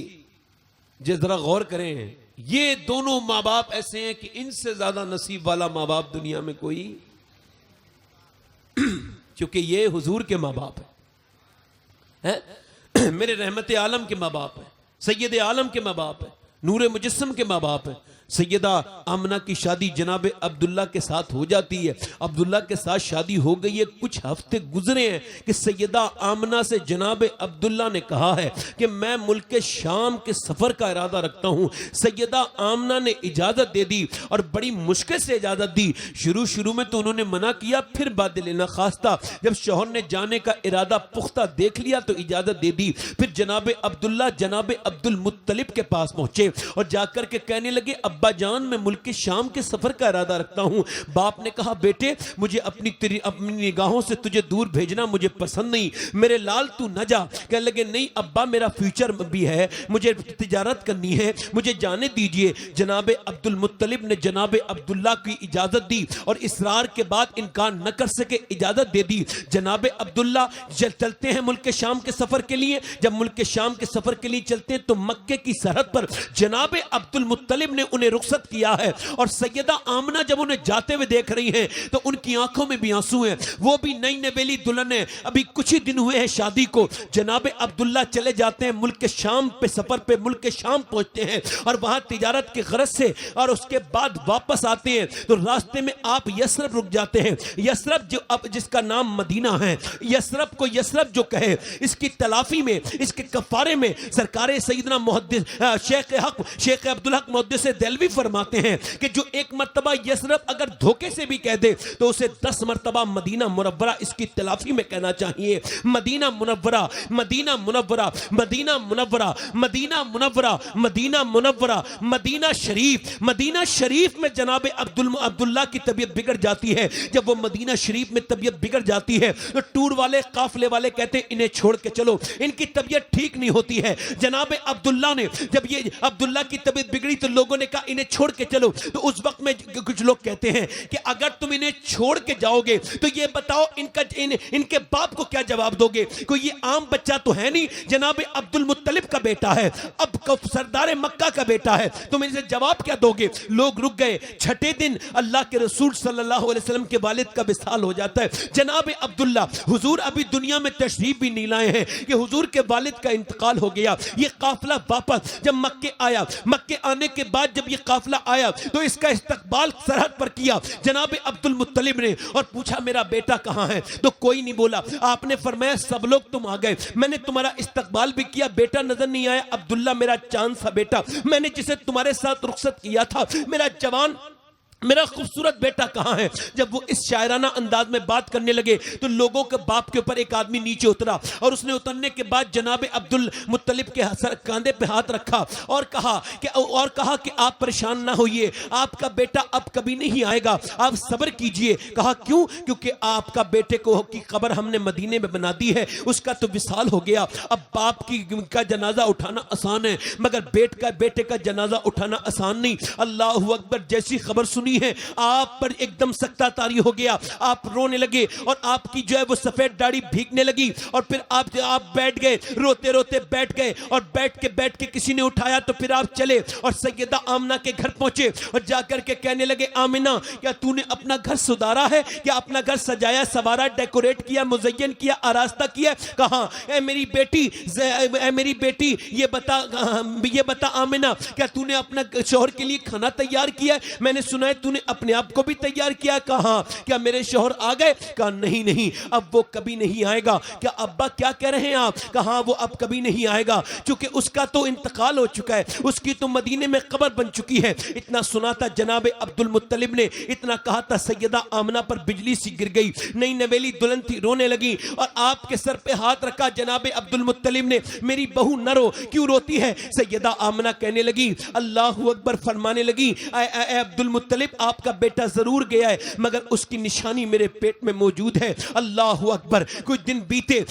जरा गौर करें, ये दोनों माँ बाप ऐसे हैं कि इनसे ज्यादा नसीब वाला माँ बाप दुनिया में कोई, क्योंकि ये हुजूर के माँ बाप है, मेरे रहमत आलम के माँ बाप है, सैयद आलम के माँ बाप है, नूरे मुजस्सम के माँ बाप है। सैयदा आमना की शादी जनाब अब्दुल्ला के साथ हो जाती है। अब्दुल्ला के साथ शादी हो गई है, कुछ हफ्ते गुजरे हैं कि सैयदा आमना से जनाब अब्दुल्ला ने कहा है कि मैं मुल्क शाम के सफर का इरादा रखता हूं। सैयदा आमना ने इजाजत दे दी और बड़ी मुश्किल से इजाजत दी। शुरू में तो उन्होंने मना किया, फिर बाद लेना खास्ता जब शौहर ने जाने का इरादा पुख्ता देख लिया तो इजाजत दे दी। फिर जनाब अब्दुल्ला जनाब अब्दुल मुत्तलिब के पास पहुंचे और जाकर के कहने लगे, अब्बा जान मैं मुल्क के शाम के सफर का इरादा रखता हूं। बाप ने कहा, बेटे मुझे अपनी निगाहों से तुझे दूर भेजना मुझे पसंद नहीं, मेरे लाल तू न जा। कहने लगे, नहीं अब्बा मेरा फ्यूचर भी है, मुझे तिजारत करनी है, मुझे जाने दीजिए। जनाब अब्दुल मुत्तलिब ने जनाब अब्दुल्ला की इजाजत दी और इसरार के बाद इनकार न कर सके, इजाजत दे दी। जनाब अब्दुल्ला चलते हैं मुल्क के शाम के सफर के लिए। जब मुल्क के शाम के सफर के लिए चलते हैं तो मक्के की सरहद पर जनाब अब्दुल मुत्तलिब ने उन्हें रुखसत किया है और सैयदा आमना जब उन्हें जाते हुए देख रही हैं तो उनकी आंखों में भी आंसू हैं। वो भी नई नवेली दुल्हन है, अभी कुछ ही दिन हुए हैं शादी को। जनाब अब्दुल्ला चले जाते हैं मुल्क के शाम पे सफर पे, मुल्क के शाम पहुंचते हैं और वहां तिजारत की गरज से और उसके बाद वापस आते हैं तो रास्ते में आप यसरब रुक जाते हैं। यसरब जो अब जिसका नाम मदीना है, यसरब को यसरब जो कहे, इसकी तलाफी में, इसके कफारे में सरकारे सैयदना मुहद्दिस शेख अब्दुल हक मुहद्दिस देलवी फरमाते हैं कि जो एक मर्तबा यसरब अगर धोखे से भी कह दे तो उसे 10 मर्तबा मदीना मुनव्वरा इसकी तलाफी में कहना चाहिए। मदीना मुनव्वरा, मदीना मुनव्वरा, मदीना मुनव्वरा, मदीना मुनव्वरा, मदीना मुनव्वरा, मदीना शरीफ। मदीना शरीफ में जनाब अब्दुल्ला की तबीयत बिगड़ जाती है। जब वो मदीना शरीफ में तबीयत बिगड़ जाती है तो टूर वाले काफले वाले कहते हैं इन्हें छोड़ के चलो, इनकी तबीयत ठीक नहीं होती है। जनाब अब्दुल्ला ने जब ये अब्दुल्ला की तबीयत बिगड़ी तो लोगों ने कहा इन्हें छोड़ के चलो। तो उस वक्त में कुछ लोग कहते हैं कि अगर तुम इन्हें छोड़ के जाओगे तो ये बताओ इनके बाप को क्या जवाब दोगे? कोई ये आम बच्चा तो है नहीं, जनाब अब्दुल मुत्तलिब का बेटा है, अब सरदार मक्का का बेटा है, तुम इनसे जवाब क्या दोगे? लोग रुक गए। छठे दिन अल्लाह के रसूल सल्लल्लाहु अलैहि वसल्लम के वालिद का विसाल हो जाता है। जनाब अब्दुल्ला, हुजूर अभी दुनिया में तशरीफ भी नहीं लाए हैं कि हुजूर के वालिद का इंतकाल हो गया। ये काफिला वापस जब मक्के आया, मक्के आने के बाद जब ये काफिला आया तो इसका इस्तकबाल सरहद पर किया जनाब अब्दुल मुत्तलिब ने और पूछा मेरा बेटा कहां है? तो कोई नहीं बोला। आपने फरमाया सब लोग तुम आ गए, मैंने तुम्हारा इस्तकबाल भी किया, बेटा नजर नहीं आया। अब्दुल्ला मेरा चांद सा बेटा, मैंने जिसे तुम्हारे साथ रुखसत किया था, मेरा जवान मेरा खूबसूरत बेटा कहां है? जब वो इस शायराना अंदाज में बात करने लगे तो लोगों के बाप के ऊपर एक आदमी नीचे उतरा और उसने उतरने के बाद जनाब अब्दुल मुत्तलिब के कंधे पे हाथ रखा और कहा कि आप परेशान ना होइए, आपका बेटा अब कभी नहीं आएगा, आप सब्र कीजिए। कहा क्यों? क्योंकि आपका बेटे को की कब्र हमने मदीने में बना दी है, उसका तो विसाल हो गया। अब बाप का जनाजा उठाना आसान है मगर बेटे का जनाजा उठाना आसान नहीं। अल्लाह अकबर। जैसी खबर सुनी है आप पर एकदम सख्ता तारी हो गया, आप रोने लगे और आपकी जो है वो सफेद दाढ़ी भीगने लगी और फिर आप बैठ गए, रोते रोते बैठ गए और बैठ के किसी ने उठाया तो फिर आप चले और सैयदा आमना के घर पहुंचे और जाकर के कहने लगे आमिना क्या तूने अपना घर सुधारा है? क्या अपना घर सजाया सवारा, डेकोरेट किया, मुज़य्यन किया, आरास्ता किया? कहा ए मेरी बेटी ये बता आमिना क्या तूने अपना शौहर के लिए खाना तैयार किया? मैंने सुना है तूने अपने आप को भी तैयार किया। कहा क्या मेरे शौहर आ गए? कहा नहीं अब वो कभी नहीं आएगा। क्या अब्बा क्या कह रहे हैं आप? कहा वो अब कभी नहीं आएगा क्योंकि उसका तो इंतकाल हो चुका है, उसकी तो मदीने में कब्र बन चुकी है। इतना सुना था जनाब अब्दुल मुत्तलिब ने, इतना कहा था सैयदा आमना पर बिजली सी गिर गई, नई नवेली दुल्हन थी, रोने लगी और आपके सर पे हाथ रखा जनाब अब्दुल मुत्तलिब ने, मेरी बहू न रो, क्यों रोती है? सैयदा आमना कहने लगी, अल्लाह अकबर, फरमाने लगी अब्दुल मुत्तलिब आपका बेटा जरूर गया है मगर उसकी निशानी मेरे पेट में मौजूद है। अल्लाह अकबर। कुछ दिन बीते,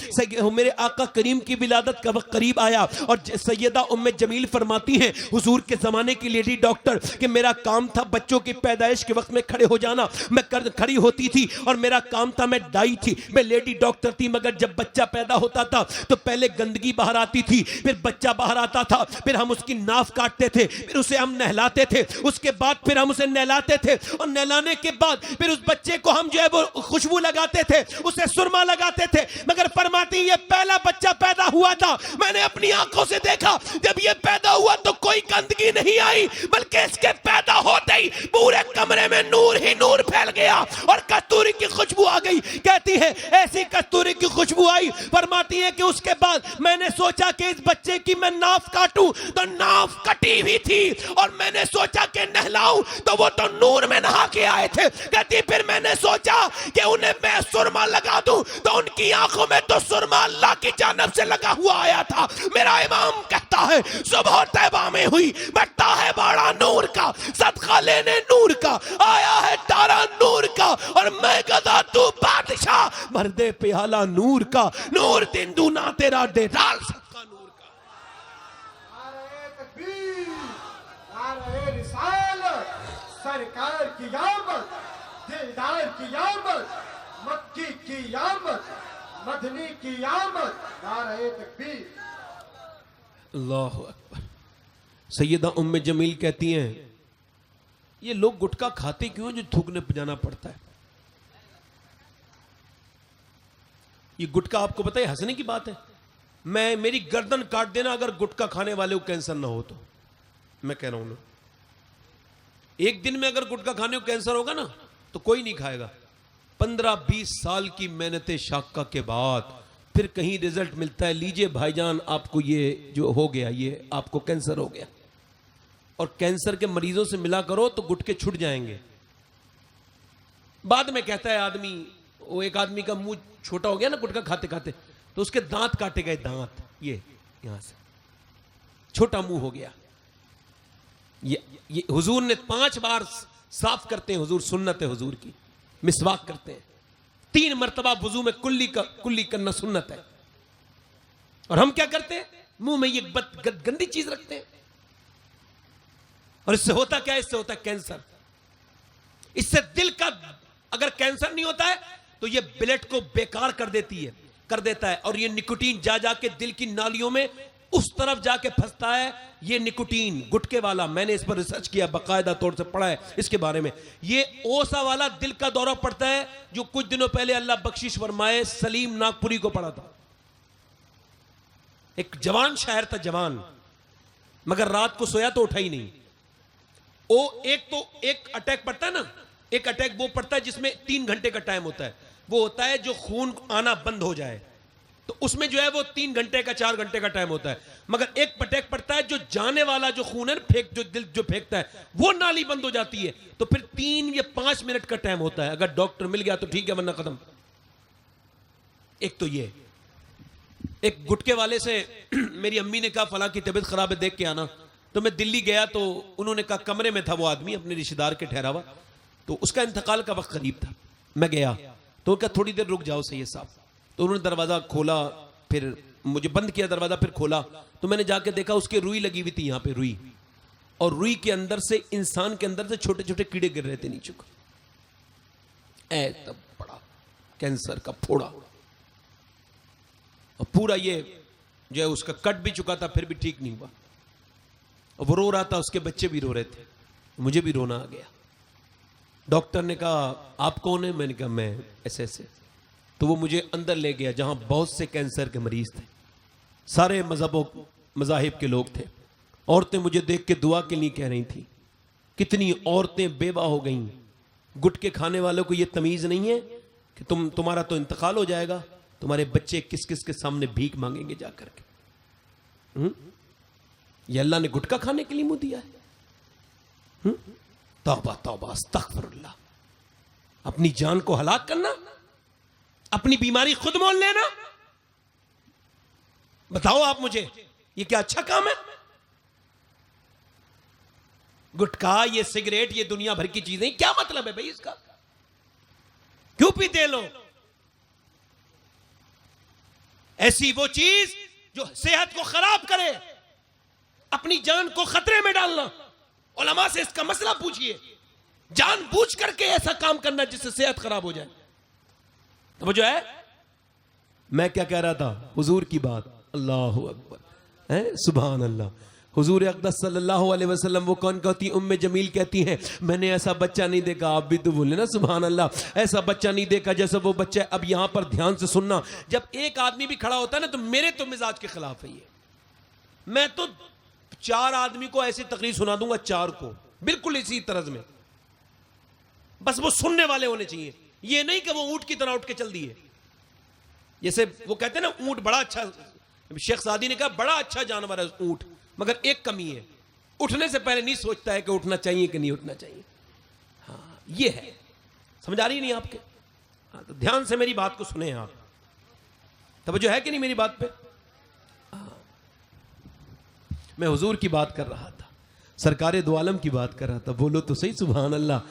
मेरे आका करीम की विलादत का वक्त करीब आया और सैयदा उम्मे जमील फरमाती हैं हुजूर के जमाने की लेडी डॉक्टर कि मेरा काम था बच्चों की पैदाइश के वक्त में खड़े हो जाना। मैं खड़ी होती थी और मेरा काम था, मैं दाई थी, मैं लेडी डॉक्टर थी, मगर जब बच्चा पैदा होता था तो पहले गंदगी बाहर आती थी, फिर बच्चा बाहर आता था, फिर हम उसकी नाफ काटते थे, फिर उसे हम नहलाते थे, उसके बाद फिर हम उसे नहलाते थे और नहलाने के बाद फिर उस बच्चे को हम जो है वो खुशबू लगाते थे, उसे सुरमा लगाते थे। मगर फरमाती ये पहला बच्चा पैदा हुआ था, मैंने अपनी आंखों से देखा, जब ये पैदा हुआ तो कोई गंदगी नहीं आई बल्कि इसके पैदा होते ही पूरे कमरे में नूर ही नूर फैल गया और कस्तूरी की खुशबू आ गई। कहती है ऐसी कस्तूरी की खुशबू आई, फरमाती है कि उसके बाद मैंने सोचा कि इस बच्चे की मैं नाफ काटूं तो नाफ कटी हुई थी और मैंने सोचा कि नहलाऊं तो वो तो नूर में नहा के आए थे। कहती फिर मैंने सोचा कि उन्हें मैं सुरमा लगा दूं तो उनकी आंखों में तो सुरमा अल्लाह की जानिब से लगा हुआ आया था। मेरा इमाम कहता है सुबह तैबा में हुई बट्टा है बड़ा नूर का, सदका लेने नूर का, आया है तारा नूर का और मैं गदा तू बादशाह, भर दे प्याला नूर का, नूर दिन दूना तेरा दे डाल सदका नूर का। सरकार की आमद, दिलदार की आमद, मक्की की आमद, मदनी की आमद, नारे तकबीर। अल्लाहु अकबर। सैयदा उम्मे जमील कहती हैं ये लोग गुटखा खाते क्यों जो थूकने जाना पड़ता है? ये गुटखा आपको पता है हंसने की बात है। मेरी गर्दन काट देना अगर गुटखा खाने वाले को कैंसर ना हो तो। मैं कह रहा हूं ना, एक दिन में अगर गुटखा खाने को कैंसर होगा ना तो कोई नहीं खाएगा। 15-20 साल की मेहनत शाका के बाद फिर कहीं रिजल्ट मिलता है, लीजिए भाईजान आपको ये जो हो गया, ये आपको कैंसर हो गया। और कैंसर के मरीजों से मिला करो तो गुटके छूट जाएंगे। बाद में कहता है आदमी, वो एक आदमी का मुंह छोटा हो गया ना गुटखा खाते खाते, तो उसके दांत काटे गए, दांत ये यहां से छोटा मुंह हो गया। ये हुजूर ने 5 बार साफ करते हैं, हुजूर सुन्नत है हुजूर की, मिसवाक करते हैं 3 मरतबा वुजू में कुल्ली करना सुन्नत है। और हम क्या करते हैं, मुंह में ये गंदी चीज रखते हैं। और इससे होता क्या है? इससे होता है कैंसर। इससे दिल का अगर कैंसर नहीं होता है तो ये ब्लड को बेकार कर देता है, और ये निकोटीन जा जाके दिल की नालियों में उस तरफ जाके फंसता है। ये निकोटीन गुटके वाला, मैंने इस पर रिसर्च किया, बाकायदा तौर से पढ़ा है इसके बारे में। ये ओसा वाला दिल का दौरा पड़ता है जो कुछ दिनों पहले अल्लाह बख्शिश फरमाए सलीम नागपुरी को पड़ा था। एक जवान शायर था, जवान, मगर रात को सोया तो उठा ही नहीं। एक अटैक पड़ता है ना, एक अटैक वो पड़ता है जिसमें 3 घंटे का टाइम होता है। वो होता है जो खून आना बंद हो जाए, तो उसमें जो है वो 3 घंटे का 4 घंटे का टाइम होता है। मगर एक अटैक पड़ता है जो जाने वाला जो खून है जो दिल जो फेंकता है वो नाली बंद हो जाती है, तो फिर 3 या 5 मिनट का टाइम होता है। अगर डॉक्टर मिल गया तो ठीक है, वरना खत्म। एक तो ये, एक गुटके वाले से मेरी अम्मी ने कहा फला की तबीयत खराब है, देख के आना। तो मैं दिल्ली गया तो उन्होंने कहा, कमरे में था वो आदमी अपने रिश्तेदार के ठहरा हुआ, तो उसका इंतकाल का वक्त करीब था। मैं गया तो क्या थोड़ी देर रुक जाओ सैयद साहब। तो उन्होंने दरवाजा खोला, फिर मुझे बंद किया दरवाजा, फिर खोला तो मैंने जाके देखा उसके रुई लगी हुई थी यहाँ पे, रुई, और रुई के अंदर से इंसान के अंदर से छोटे छोटे कीड़े गिर रहे थे नीचे को। तब बड़ा कैंसर का फोड़ा, और पूरा ये जो है उसका कट भी चुका था, फिर भी ठीक नहीं हुआ। और वो रो रहा था, उसके बच्चे भी रो रहे थे, मुझे भी रोना आ गया। डॉक्टर ने कहा आप कौन है? मैंने कहा मैं ऐसे ऐसे। तो वो मुझे अंदर ले गया जहां बहुत से कैंसर के मरीज थे, सारे मज़ाहिब के लोग थे। औरतें मुझे देख के दुआ के लिए कह रही थी। कितनी औरतें बेवा हो गईं। गुटके खाने वालों को ये तमीज नहीं है कि तुम्हारा तो इंतकाल हो जाएगा, तुम्हारे बच्चे किस किस के सामने भीख मांगेंगे जाकर के। ये अल्लाह ने गुटखा खाने के लिए मुंह दिया है? तौबा तौबा अस्तगफिरुल्लाह। अपनी जान को हलाक करना, अपनी बीमारी खुद मोल लेना। बताओ आप मुझे, ये क्या अच्छा काम है? गुटखा, ये सिगरेट, ये दुनिया भर की चीजें, क्या मतलब है भाई इसका? क्यों पीते हैं लोग? ऐसी वो चीज जो सेहत को खराब करे, अपनी जान को खतरे में डालना। उलमा से इसका मसला पूछिए, जानबूझ करके ऐसा काम करना जिससे सेहत खराब हो जाए। तो वो जो है, मैं क्या कह रहा था, हुजूर की बात, अल्लाहु अकबर है, सुभान अल्लाह। हुजूर अक़दस सल्लल्लाहु अलैहि वसल्लम वो कौन कहती, उम्मे जमील कहती हैं, मैंने ऐसा बच्चा नहीं देखा। आप भी तो बोले ना सुभान अल्लाह, ऐसा बच्चा नहीं देखा जैसा वो बच्चा है। अब यहां पर ध्यान से सुनना, जब एक आदमी भी खड़ा होता है ना, तो मेरे तो मिजाज के खिलाफ है ये। मैं तो 4 आदमी को ऐसी तकरीर सुना दूंगा, 4 को बिल्कुल इसी तरज में, बस वो सुनने वाले होने चाहिए। ये नहीं कि वो ऊंट की तरह उठ के चल दिए। जैसे वो कहते हैं ना, ऊंट बड़ा अच्छा, शेख सादी ने कहा बड़ा अच्छा जानवर है ऊंट, मगर एक कमी है, उठने से पहले नहीं सोचता है कि उठना चाहिए कि नहीं उठना चाहिए। हाँ, ये है। समझ आ रही नहीं आपके? हाँ, तो ध्यान से मेरी बात को सुने आप। तवज्जो है कि नहीं मेरी बात पे? मैं हुजूर की बात कर रहा था, सरकारे दो आलम की बात कर रहा था। बोलो तो सही सुभान अल्लाह।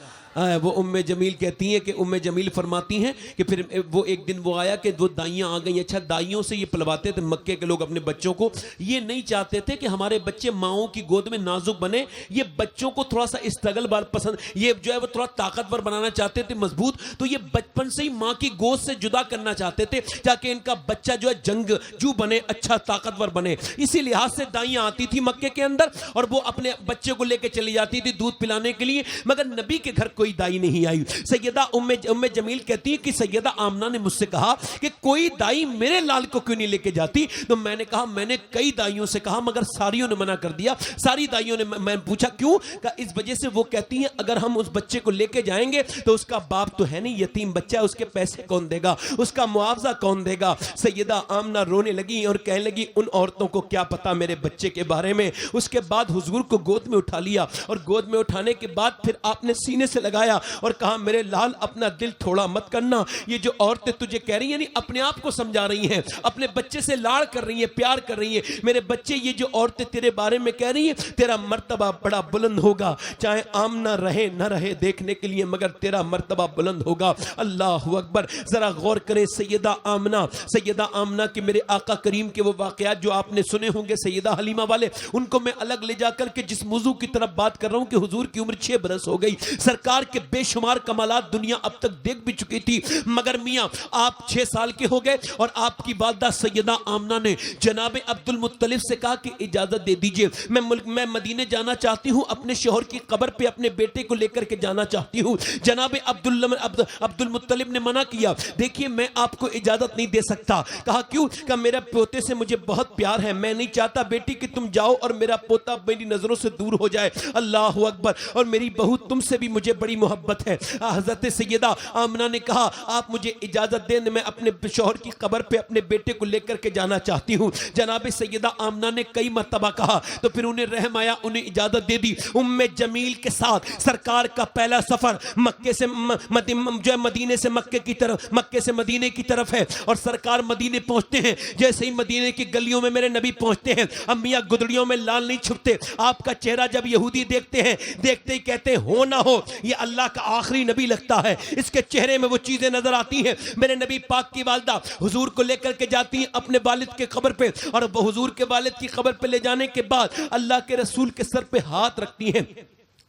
वो उम्मे जमील कहती हैं कि उम्मे जमील फरमाती हैं कि फिर वो एक दिन वो आया कि वो दाइयाँ आ गई। अच्छा, दाइयों से ये पलवाते थे मक्के के लोग अपने बच्चों को। ये नहीं चाहते थे कि हमारे बच्चे माओं की गोद में नाजुक बने। ये बच्चों को थोड़ा सा स्ट्रगल बार पसंद, ये जो है वो थोड़ा ताकतवर बनाना चाहते थे, मजबूत। तो ये बचपन से ही माँ की गोद से जुदा करना चाहते थे ताकि इनका बच्चा जो है जंगजू बने, अच्छा ताकतवर बने। इसी लिहाज से दाइयाँ आती थी मक्के के अंदर और वो अपने बच्चे को लेकर चली जाती थी दूध पिलाने के लिए। मगर नबी के घर कोई दाई नहीं आई। सैयदा उम्मे जमील कहती है कि सैयदा आमना ने मुझसे कहा कि कोई दाई मेरे लाल को क्यों नहीं लेके जाती। तो मैंने कहा, मैंने कई दाइयों से कहा मगर सारियों ने मना कर दिया। सारी दाइयों ने, मैं पूछा क्यों? कहा इस वजह से, वो कहती हैं अगर हम उस बच्चे को लेके जाएंगे तो उसका बाप तो है नहीं, यतीम बच्चा है, उसके पैसे कौन देगा, उसका मुआवजा कौन देगा। सैयदा आमना रोने लगी और कहने लगी उन औरतों को क्या पता मेरे बच्चे के बारे में। उसके बाद हुजूर को गोद में उठा लिया और गोद में उठाने के बाद फिर आपने सीने से लगाया और कहा मेरे लाल अपना दिल थोड़ा मत करना। ये जो औरतें तुझे कह रही हैं, नहीं अपने आप को समझा रही हैं, अपने बच्चे से लाड़ कर रही हैं, प्यार कर रही हैं। मेरे बच्चे, ये जो औरतें तेरे बारे में कह रही हैं, तेरा मर्तबा बड़ा बुलंद होगा, चाहे आमना रहे न रहे देखने के लिए, मगर तेरा मर्तबा बुलंद होगा। अल्लाह अकबर। जरा गौर करें, सैयदा आमना के मेरे आका करीम के वो वाकयात जो आपने सुने होंगे सैयदा हलीमा वाले, उनको मैं अलग ले जाकर के जिस मौजू की तरफ बात कर रहा हूं कि हुजूर की उम्र 6 बरस हो गई। सरकार के बेशुमार कमालात दुनिया अब तक देख भी चुकी थी, मगर मियां आप 6 साल के हो गए और आपकी वालिदा सैयदा आमना ने जनाब अब्दुल मुत्तलिब से कहा कि इजाजत दे दीजिए, मैं मदीने जाना चाहती हूं, अपने शौहर की कब्र पे अपने बेटे को लेकर के जाना चाहती हूं। जनाब अब्दुल मुत्तलिब ने मना किया, देखिए मैं आपको इजाजत नहीं दे सकता। कहा क्यों? कहा मेरे पोते से मुझे बहुत प्यार है, मैं नहीं चाहता बेटी कि तुम जाओ और मेरा पोता मेरी नजरों से दूर हो जाए। अल्लाह अकबर। और मेरी बहू तुमसे भी मुझे बड़ी मोहब्बत है। हजरत सैयदा आमना ने कहा आप मुझे इजाजत दें, मैं अपने शौहर की कब्र पे अपने बेटे को लेकर के जाना चाहती हूं। जनाब सैयदा आमना ने कई मर्तबा कहा तो फिर उन्हें रहम आया, उन्हें इजाजत दे दी। उम्मे जमील के साथ सरकार का पहला सफर मक्के से मदीने से मक्के की तरफ, मक्के से मदीने की तरफ है और सरकार मदीने पहुंचते हैं। जैसे ही मदीने की गलियों में मेरे नबी पहुंचते हैं, अम्मिया गुदड़ियों में लाल नहीं छुपते। आपका चेहरा जब यहूदी देखते हैं, देखते ही कहते हैं हो ना हो ये अल्लाह का आखिरी नबी लगता है, इसके चेहरे में वो चीजें नजर आती हैं। मेरे नबी पाक की वालिदा हुजूर को लेकर के जाती हैं अपने वालिद के कब्र पे, और हुजूर के वालिद की कब्र पे ले जाने के बाद अल्लाह के रसूल के सर पे हाथ रखती हैं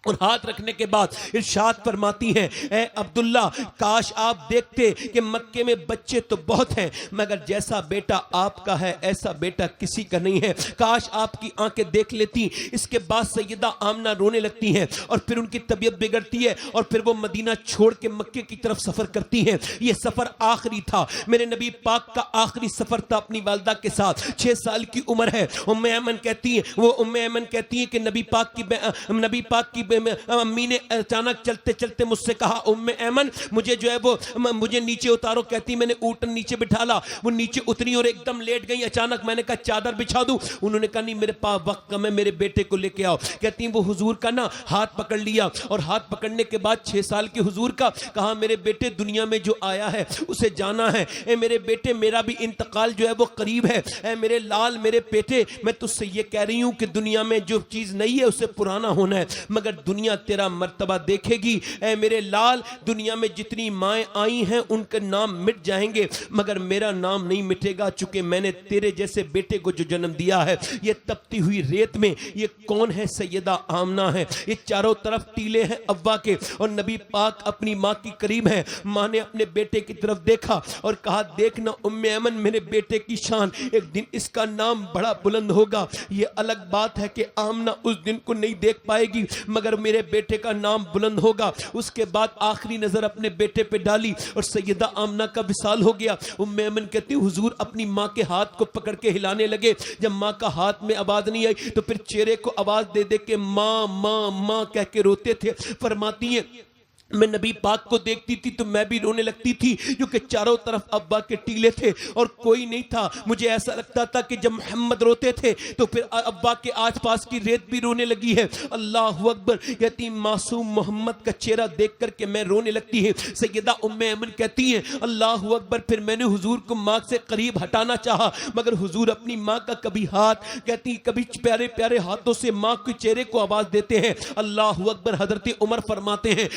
और हाथ रखने के बाद इरशाद फरमाती हैं, ए अब्दुल्ला काश आप देखते कि मक्के में बच्चे तो बहुत हैं मगर जैसा बेटा आपका है ऐसा बेटा किसी का नहीं है, काश आपकी आंखें देख लेती। इसके बाद सैयदा आमना रोने लगती हैं और फिर उनकी तबीयत बिगड़ती है और फिर वो मदीना छोड़ के मक्के की तरफ सफर करती हैं। ये सफर आखिरी था, मेरे नबी पाक का आखिरी सफर था अपनी वालिदा के साथ। 6 साल की उम्र है। उम्मे ऐमन कहती है कि नबी पाक की अम्मी ने अचानक चलते चलते मुझसे कहा, उम्मे ऐमन मुझे जो है वो मुझे नीचे उतारो। कहती मैंने ऊँटन नीचे बिठाला, वो नीचे उतरी और एकदम लेट गई। अचानक मैंने कहा चादर बिछा दूं? उन्होंने कहा नहीं मेरे पास वक्त कम है, मेरे बेटे को लेके आओ। कहती वो हुजूर का ना हाथ पकड़ लिया और हाथ पकड़ने के बाद 6 साल के हुजूर का कहा मेरे बेटे दुनिया में जो आया है उसे जाना है। ए मेरे बेटे मेरा भी इंतकाल जो है वो करीब है। ए मेरे लाल मेरे बेटे मैं तुझसे ये कह रही हूं कि दुनिया में जो चीज नहीं है उसे पुराना होना है, मगर दुनिया तेरा मर्तबा देखेगी। ऐ मेरे लाल दुनिया में जितनी माएँ आई हैं उनके नाम मिट जाएंगे मगर मेरा नाम नहीं मिटेगा, चूंकि मैंने तेरे जैसे बेटे को जो जन्म दिया है। ये तपती हुई रेत में ये कौन है? सैयदा आमना है। ये चारों तरफ टीले हैं अव्वा के और नबी पाक अपनी माँ की करीब है। माँ ने अपने बेटे की तरफ देखा और कहा देखना उम्मे ऐमन मेरे बेटे की शान, एक दिन इसका नाम बड़ा बुलंद होगा। ये अलग बात है कि आमना उस दिन को नहीं देख पाएगी मगर मेरे बेटे का नाम बुलंद होगा। उसके बाद आखिरी नजर अपने बेटे पे डाली और सैयदा आमना का विसाल हो गया। उम्मे ऐमन कहती हुजूर अपनी माँ के हाथ को पकड़ के हिलाने लगे। जब माँ का हाथ में आवाज नहीं आई तो फिर चेहरे को आवाज दे दे के माँ माँ माँ कह के रोते थे। फरमाती है मैं नबी पाक को देखती थी तो मैं भी रोने लगती थी क्योंकि चारों तरफ अब्बा के टीले थे और कोई नहीं था। मुझे ऐसा लगता था कि जब मोहम्मद रोते थे तो फिर अब्बा के आसपास की रेत भी रोने लगी है। अल्लाह अकबर। कहती मासूम मोहम्मद का चेहरा देख करके मैं रोने लगती है। सैयदा उम्मे ऐमन कहती हैं अल्लाह अकबर। फिर मैंने हुजूर को माँ से करीब हटाना चाहा मगर हुजूर अपनी माँ का कभी हाथ कहती कभी प्यारे प्यारे हाथों से माँ के चेहरे को आवाज देते हैं। अल्लाह अकबर। हजरत उमर फरमाते हैं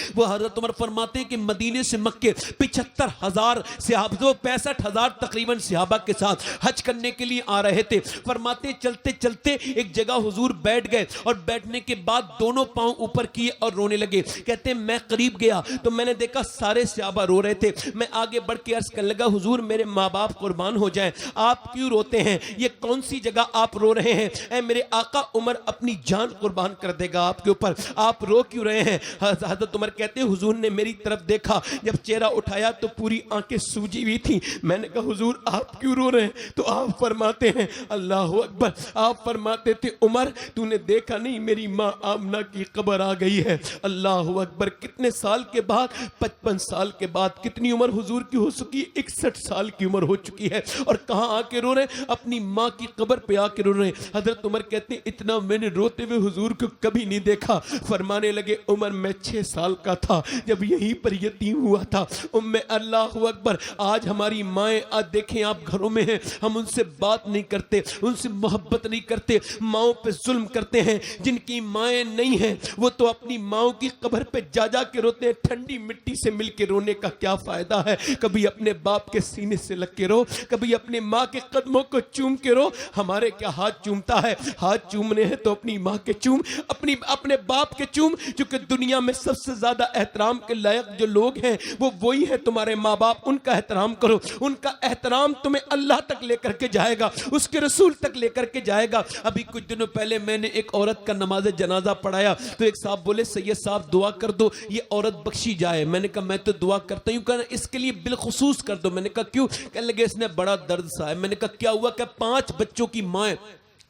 हजरत उमर फरमाते हैं कि मदीने से मक्के 75,000 सहाबा 65,000 तकरीबन सहाबा के साथ हज करने के लिए आ रहे थे। फरमाते चलते चलते एक जगह हुजूर बैठ गए और बैठने के बाद दोनों पांव ऊपर किए और रोने लगे। कहते मैं करीब गया तो मैंने देखा सारे सहाबा रो रहे थे। मैं आगे बढ़ के अर्ज करने लगा हुजूर मेरे माँ बाप कुर्बान हो जाएं, आप क्यों रोते हैं? ये कौन सी जगह आप रो रहे हैं? ऐ मेरे आका उमर अपनी जान कुर्बान कर देगा आपके ऊपर, आप रो क्यों रहे हैं? हजरत उमर कहते हैं हुजूर ने मेरी तरफ देखा, जब चेहरा उठाया तो पूरी आंखें सूजी हुई थी। मैंने कहा हुजूर आप क्यों रो रहे हैं? तो आप फरमाते हैं अल्लाह अकबर। आप फरमाते थे उमर तूने देखा नहीं मेरी माँ आमना की कब्र आ गई है। अल्लाह अकबर। कितने साल के बाद? 55 साल के बाद। कितनी उम्र हुजूर की हो चुकी? 61 साल की उम्र हो चुकी है और कहाँ आके रो रहे? अपनी माँ की कब्र पे आके रो रहे। हजरत उमर कहते हैं इतना मैंने रोते हुए हुजूर को कभी नहीं देखा। फरमाने लगे उमर मैं 6 साल का था था जब यहीं पर यतीम हुआ था। उम्मे अल्लाह अकबर, आज हमारी माएँ, आज देखें आप घरों में हैं, हम उनसे बात नहीं करते, उनसे मोहब्बत नहीं करते, माओं पे जुल्म करते हैं। जिनकी माएँ नहीं हैं वो तो अपनी माओं की कब्र पे जा जा के रोते हैं। ठंडी मिट्टी से मिल के रोने का क्या फायदा है? कभी अपने बाप के सीने से लग के रो, कभी अपने माँ के कदमों को चूम के रो। हमारे क्या हाथ चूमता है? हाथ चूमने हैं तो अपनी माँ के चूम, अपने बाप के चूम। क्योंकि दुनिया में सबसे ज्यादा एहतराम के लायक जो लोग हैं वो वही है तुम्हारे माँ बाप। उनका एहतराम करो, उनका एहतराम तुम्हें अल्लाह तक लेकर के जाएगा, उसके रसूल तक लेकर के जाएगा। अभी कुछ दिनों पहले मैंने एक औरत का नमाज जनाजा पढ़ाया तो एक साहब बोले, सैयद साहब दुआ कर दो ये औरत बख्शी जाए। मैंने कहा मैं तो दुआ करता हूं, कहना इसके लिए बिलखुसूस कर दो। मैंने कहा क्यों? कहने लगे इसने बड़ा दर्द सा है। मैंने कहा क्या हुआ? क्या 5 बच्चों की माँ है,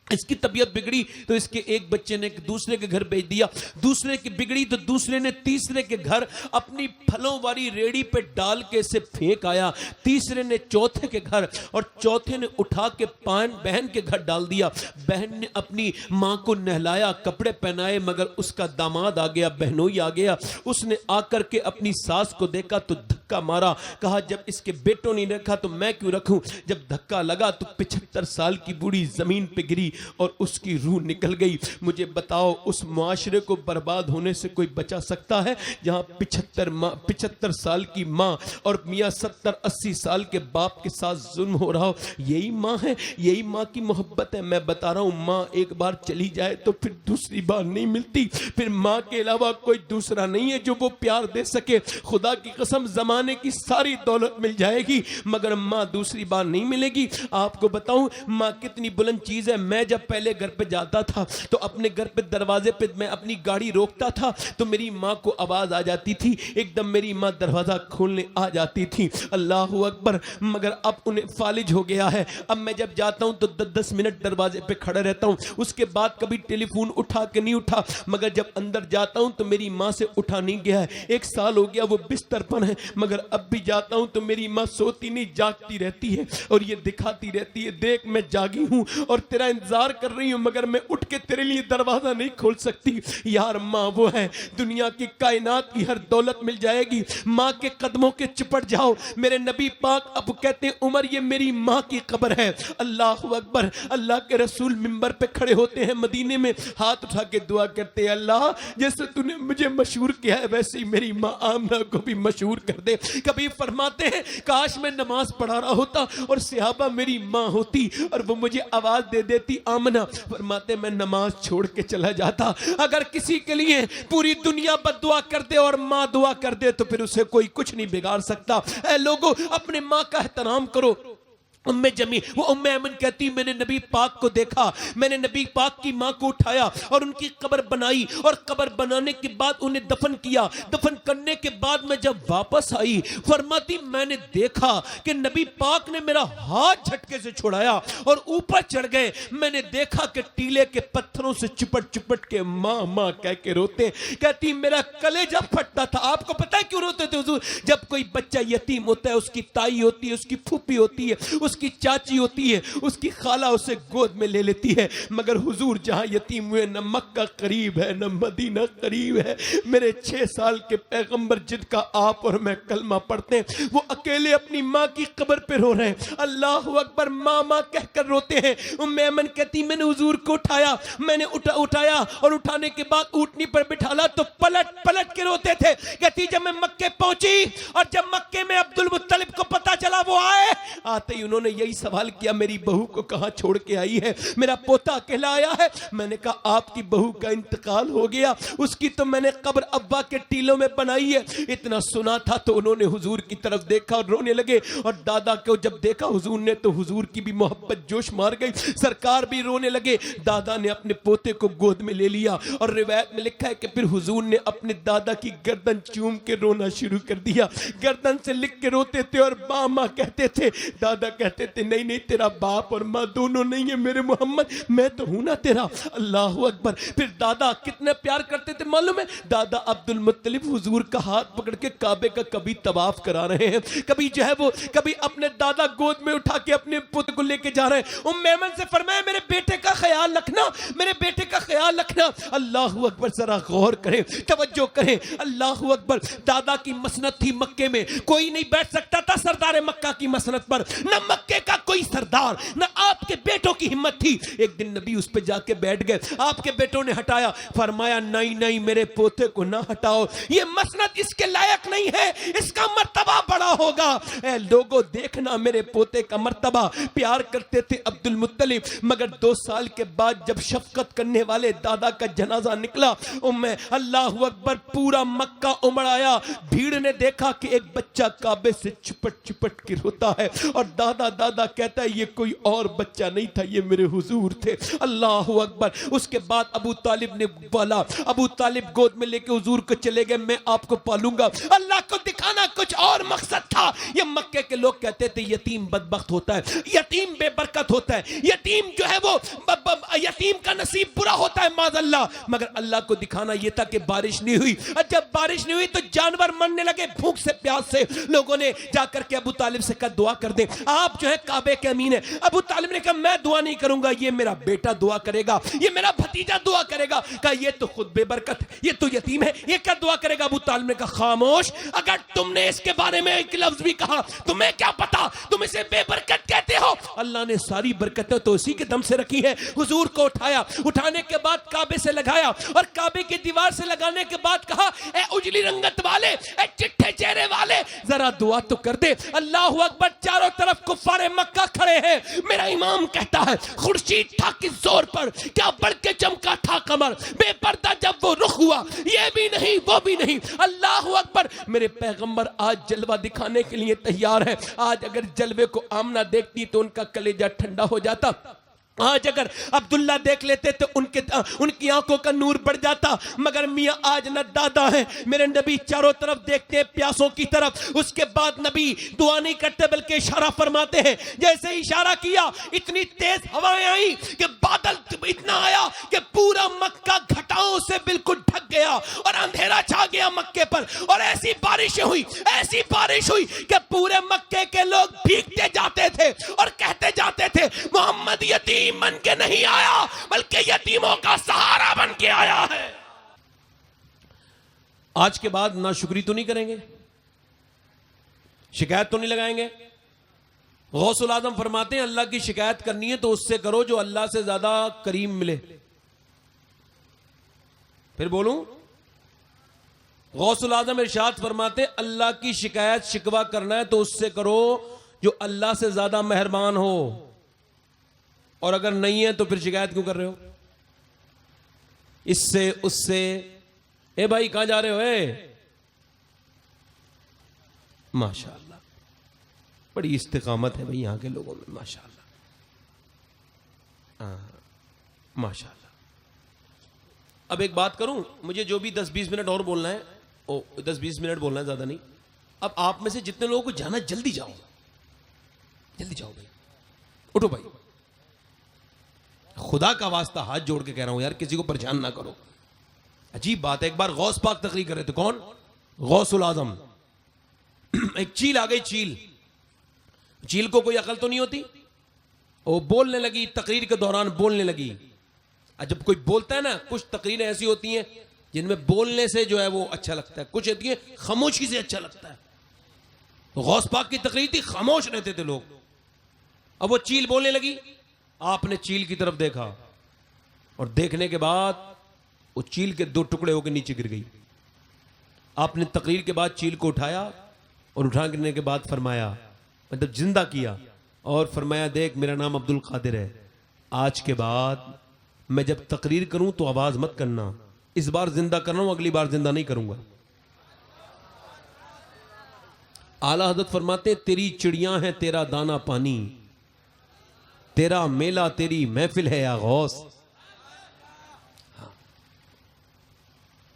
इसकी तबीयत बिगड़ी तो इसके एक बच्चे ने दूसरे के घर भेज दिया, दूसरे की बिगड़ी तो दूसरे ने तीसरे के घर अपनी फलों वाली रेड़ी पे डाल के इसे फेंक आया, तीसरे ने चौथे के घर और चौथे ने उठा के बहन के घर डाल दिया। बहन ने अपनी माँ को नहलाया, कपड़े पहनाए, मगर उसका दामाद आ गया, बहनोई आ गया। उसने आकर के अपनी सास को देखा तो धक्का मारा, कहा जब इसके बेटों ने रखा तो मैं क्यों रखूं। जब धक्का लगा तो 75 साल की बूढ़ी जमीन पे गिरी और उसकी रूह निकल गई। मुझे बताओ उस मुआशरे को बर्बाद होने से कोई बचा सकता है जहां 75 साल की माँ और मियाँ 70-80 साल के बाप के साथ जुल्म हो रहा हो? यही माँ है, यही माँ की मोहब्बत है। मैं बता रहा हूं, माँ एक बार चली जाए तो फिर दूसरी बार नहीं मिलती, फिर माँ के अलावा कोई दूसरा नहीं है जो वो प्यार दे सके। खुदा की कसम जमाने की सारी दौलत मिल जाएगी मगर माँ दूसरी बार नहीं मिलेगी। आपको बताऊं माँ कितनी बुलंद चीज है। मैं जब पहले घर पे जाता था तो अपने घर पे दरवाजे पे मैं अपनी गाड़ी रोकता था तो मेरी माँ को आवाज आ जाती थी, एकदम मेरी माँ दरवाजा खोलने आ जाती थी। अल्लाह अकबर। मगर अब उन्हें फालिज हो गया है। अब मैं जब जाता हूं तो 10-10 मिनट दरवाजे पे खड़ा रहता हूं, उसके बाद कभी टेलीफोन उठा के नहीं उठा। मगर जब अंदर जाता हूं तो मेरी माँ से उठा नहीं गया है। 1 साल हो गया वो बिस्तर पर है मगर अब भी जाता हूं तो मेरी माँ सोती नहीं, जागती रहती है और ये दिखाती रहती है, देख मैं जागी हूं और तेरा इंतजार कर रही हूं मगर मैं उठ के तेरे लिए दरवाजा नहीं खोल सकती। यार माँ वो है, दुनिया की कायनात की हर दौलत मिल जाएगी, माँ के कदमों के चिपट जाओ। मेरे नबी पाक अब कहते हैं उमर ये मेरी माँ की कब्र है। अल्लाह अकबर। अल्लाह के रसूल मिंबर पे खड़े होते हैं मदीने में, हाथ उठा के दुआ करते हैं, अल्लाह जैसे तूने मुझे मशहूर किया है वैसे ही मेरी माँ आमना को भी मशहूर कर दे। कभी फरमाते हैं काश मैं नमाज पढ़ा रहा होता और सहाबा मेरी माँ होती और वो मुझे आवाज दे देती आमना। फरमाते मैं नमाज छोड़ के चला जाता। अगर किसी के लिए पूरी दुनिया बद्दुआ कर दे और माँ दुआ कर दे तो फिर उसे कोई कुछ नहीं बिगाड़ सकता। ऐ लोगों अपने माँ का एहतराम करो। उम्मे जमी वो उम्मे ऐमन कहती मैंने नबी पाक को देखा, मैंने नबी पाक की माँ को उठाया और उनकी कब्र बनाई और कब्र बनाने के बाद उन्हें दफन किया। दफन करने के बाद मैं जब वापस आई फरमाती मैंने देखा कि नबी पाक ने मेरा हाथ झटके से छुड़ाया और ऊपर चढ़ गए। मैंने देखा कि टीले के पत्थरों से चिपट चिपट के माँ माँ कह के रोते। कहती मेरा कलेजा फटता था। आपको पता है क्यों रोते थे हुजूर? जब कोई बच्चा यतीम होता है उसकी ताई होती है, उसकी फूफी होती है, उसकी चाची होती है, उसकी खाला उसे गोद में ले लेती है। मगर हुजूर जहां यतीम हुए न मक्का करीब है न मदीना करीब है। मेरे 6 साल के पैगंबर जिनका आप और मैं कलमा पढ़ते हैं वो अकेले अपनी माँ की कब्र पे रो रहे हैं। अल्लाह अकबर। माँ माँ कहकर रोते हैं। उम्मे ऐमन कहती मैंने हुजूर को उठाया, मैंने उठाया और उठाने के बाद ऊँटनी पर बिठाला तो पलट पलट के रोते थे। कहती जब मैं मक्के पहुंची और जब मक्के में अब्दुल मुत्तलिब को पता चला वो आए, आते ही उन्होंने यही सवाल किया मेरी बहू को कहां छोड़ के आई है? मेरा पोता अकेला आया है। मैंने कहा आपकी बहू का इंतकाल हो गया, उसकी तो मैंने कब्र अब्बा के टीलों में बनाई है। इतना सुना था तो उन्होंने हुजूर की तरफ देखा और रोने लगे और दादा को जब देखा हुजूर ने तो हुजूर की भी मोहब्बत जोश मार गई, सरकार भी रोने लगे। दादा ने अपने पोते को गोद में ले लिया और रिवायत में लिखा है कि फिर हुजूर ने अपने दादा की गर्दन चूम के रोना शुरू कर दिया। गर्दन से लिख के रोते थे और माँ कहते थे, दादा कहते थे नहीं नहीं तेरा बाप और माँ दोनों नहीं है मेरे मोहम्मद, मैं तो हूं ना तेरा। अल्लाह अकबर। फिर दादा कितने प्यार करते थे मालूम है? दादा अब्दुल मुत्तलिब हुजूर का हाथ पकड़ के काबे का कभी तवाफ करा रहे हैं, कभी जो है वो कभी अपने दादा गोद में उठा के अपने पुत्र को लेके जा रहे हैं। उम्मे ऐमन से फरमाया मेरे बेटे का ख्याल रखना, मेरे बेटे का ख्याल रखना। अल्लाह अकबर। जरा गौर करें, तवज्जो करें। अल्लाह अकबर। दादा की मसनद थी मक्के में, कोई नहीं बैठ सकता था सरदार मक्का की मसनद पर, न मक्के का कोई सरदार, न आपके बेटों की हिम्मत थी। एक दिन नबी उस पे जाके बैठ गए, आपके बेटों ने हटाया, फरमाया नहीं नहीं मेरे पोते को ना हटाओ, ये मसनद इसके लायक नहीं है, इसका मर्तबा बड़ा होगा। ए लोगों देखना मेरे पोते का मर्तबा। प्यार करते थे अब्दुल मुत्तलिब, मगर 2 साल के बाद जब शफकत करने वाले दादा का जनाजा निकला, उम्मे अल्लाह अकबर पूरा मक्का उमड़ आया। भीड़ ने देखा कि एक बच्चा काबे से चिपट चिपट के रोता है, और दादा दादा कहता है ये कोई और बच्चा नहीं था, ये मेरे हुजूर थे। अल्लाह अकबर। उसके बाद अबू तालिब ने बोला, अबू तालिब गोद में लेके हुजूर को चले गए, मैं आपको पालूंगा। अल्लाह को दिखाना कुछ और मकसद था। ये मक्के के लोग कहते थे यतीम बदबख्त होता है, यतीम बेबरकत होता है, यतीम जो है वो यतीम का नसीब बुरा होता है माज़अल्लाह। मगर अल्लाह को दिखाना यह था कि बारिश नहीं हुई, और जब बारिश नहीं हुई तो जानवर मरने लगे भूख से प्यास से। लोगों ने जाकर के अबू तालिब से कहा दुआ कर दे, आप जो है काबे के अमीन है। अबू तालिब ने कहा मैं दुआ नहीं करूंगा, ये मेरा बेटा दुआ करेगा, ये मेरा भतीजा दुआ करेगा। कहा ये तो खुद बेबरकत है, ये तो यतीम है, ये क्या दुआ करेगा? अबू तालिब ने कहा खामोश, अगर तुमने इसके बारे में एक लफ्ज भी कहा तुम्हें क्या पता, तुम इसे बेबरकत कहते हो। अल्लाह ने सारी बरकतें तो उसी के दम से रखी है। हुजूर को उठाया, उठाने के बाद काबे से लगाया, और काबे की दीवार से लगाने के बाद कहा ए उजली रंगत वाले, ए चिट्ठे चेहरे वाले, जरा दुआ तो कर दे। अल्लाह अकबर। चारों तरफ कुफारे मक्का खड़े हैं। मेरा इमाम कहता है खुर्शीद था किस जोर पर, क्या बढ़ के चमका था कमर, बेपर्दा जब वो रुख हुआ, ये भी नहीं वो भी नहीं। अल्लाह अकबर। मेरे पैगंबर आज जलवा दिखाने के लिए तैयार है। आज अगर जलवे को आमना देखती तो उनका कलेजा ठंडा हो जाता। आज अगर अब्दुल्ला देख लेते तो उनकी आंखों का नूर बढ़ जाता। मगर मियां आज न दादा है, मेरे नबी चारों तरफ देखते हैं प्यासों की तरफ। उसके बाद नबी दुआ नहीं करते बल्कि इशारा फरमाते हैं। जैसे इशारा किया इतनी तेज हवाएं आई कि बादल इतना आया कि पूरा मक्का घटाओं से बिल्कुल ढक गया और अंधेरा छा गया मक्के पर। और ऐसी बारिशें हुई, ऐसी बारिश हुई कि पूरे मक्के के लोग भीगते जाते थे और कहते जाते थे मोहम्मद यतीम बन के नहीं आया बल्कि यतीमों का सहारा बन के आया है। आज के बाद नाशुक्री तो नहीं करेंगे, शिकायत तो नहीं लगाएंगे। गौसुल आजम फरमाते हैं अल्लाह की शिकायत करनी है तो उससे करो जो अल्लाह से ज्यादा करीम मिले। फिर बोलूं, गौसुल आजम इरशाद फरमाते अल्लाह की शिकायत शिकवा करना है तो उससे करो जो अल्लाह से ज्यादा मेहरबान हो, और अगर नहीं है तो फिर शिकायत क्यों कर रहे हो? इससे उससे। ए भाई कहां जा रहे हो? माशाअल्लाह बड़ी इस्तिकामत है भाई यहां के लोगों में, माशाअल्लाह। माशाअल्लाह। अब एक बात करूं, मुझे जो भी 10-20 मिनट और बोलना है, 10-20 मिनट बोलना है, ज्यादा नहीं। अब आप में से जितने लोगों को जाना जल्दी जाओ, जल्दी जाओ भाई, उठो भाई, खुदा का वास्ता हाथ जोड़ के कह रहा हूं यार, किसी को परेशान ना करो। अजीब बात है, एक बार गौस पाक तकरीर कर रहे थे, कौन? गौसुल आजम। एक चील आ गई, चील को कोई अकल तो नहीं होती, वो बोलने लगी, तकरीर के दौरान बोलने लगी। जब कोई बोलता है ना, कुछ तकरीरें ऐसी होती हैं जिनमें बोलने से जो है वो अच्छा लगता है, कुछ होती है खामोशी से अच्छा लगता है। तो गौस पाक की तकरीर थी, खामोश रहते थे लोग। अब वो चील बोलने लगी, आपने चील की तरफ देखा और देखने के बाद वो चील के 2 टुकड़े होकर नीचे गिर गई। आपने तकरीर के बाद चील को उठाया और उठा गिरने के बाद फरमाया, मतलब जिंदा किया और फरमाया देख मेरा नाम अब्दुल कादिर है, आज के बाद मैं जब तकरीर करूं तो आवाज मत करना, इस बार जिंदा कर रहा हूं, अगली बार जिंदा नहीं करूंगा। आला हजरत फरमाते तेरी चिड़ियां हैं तेरा दाना पानी, तेरा मेला तेरी महफिल है या गौस।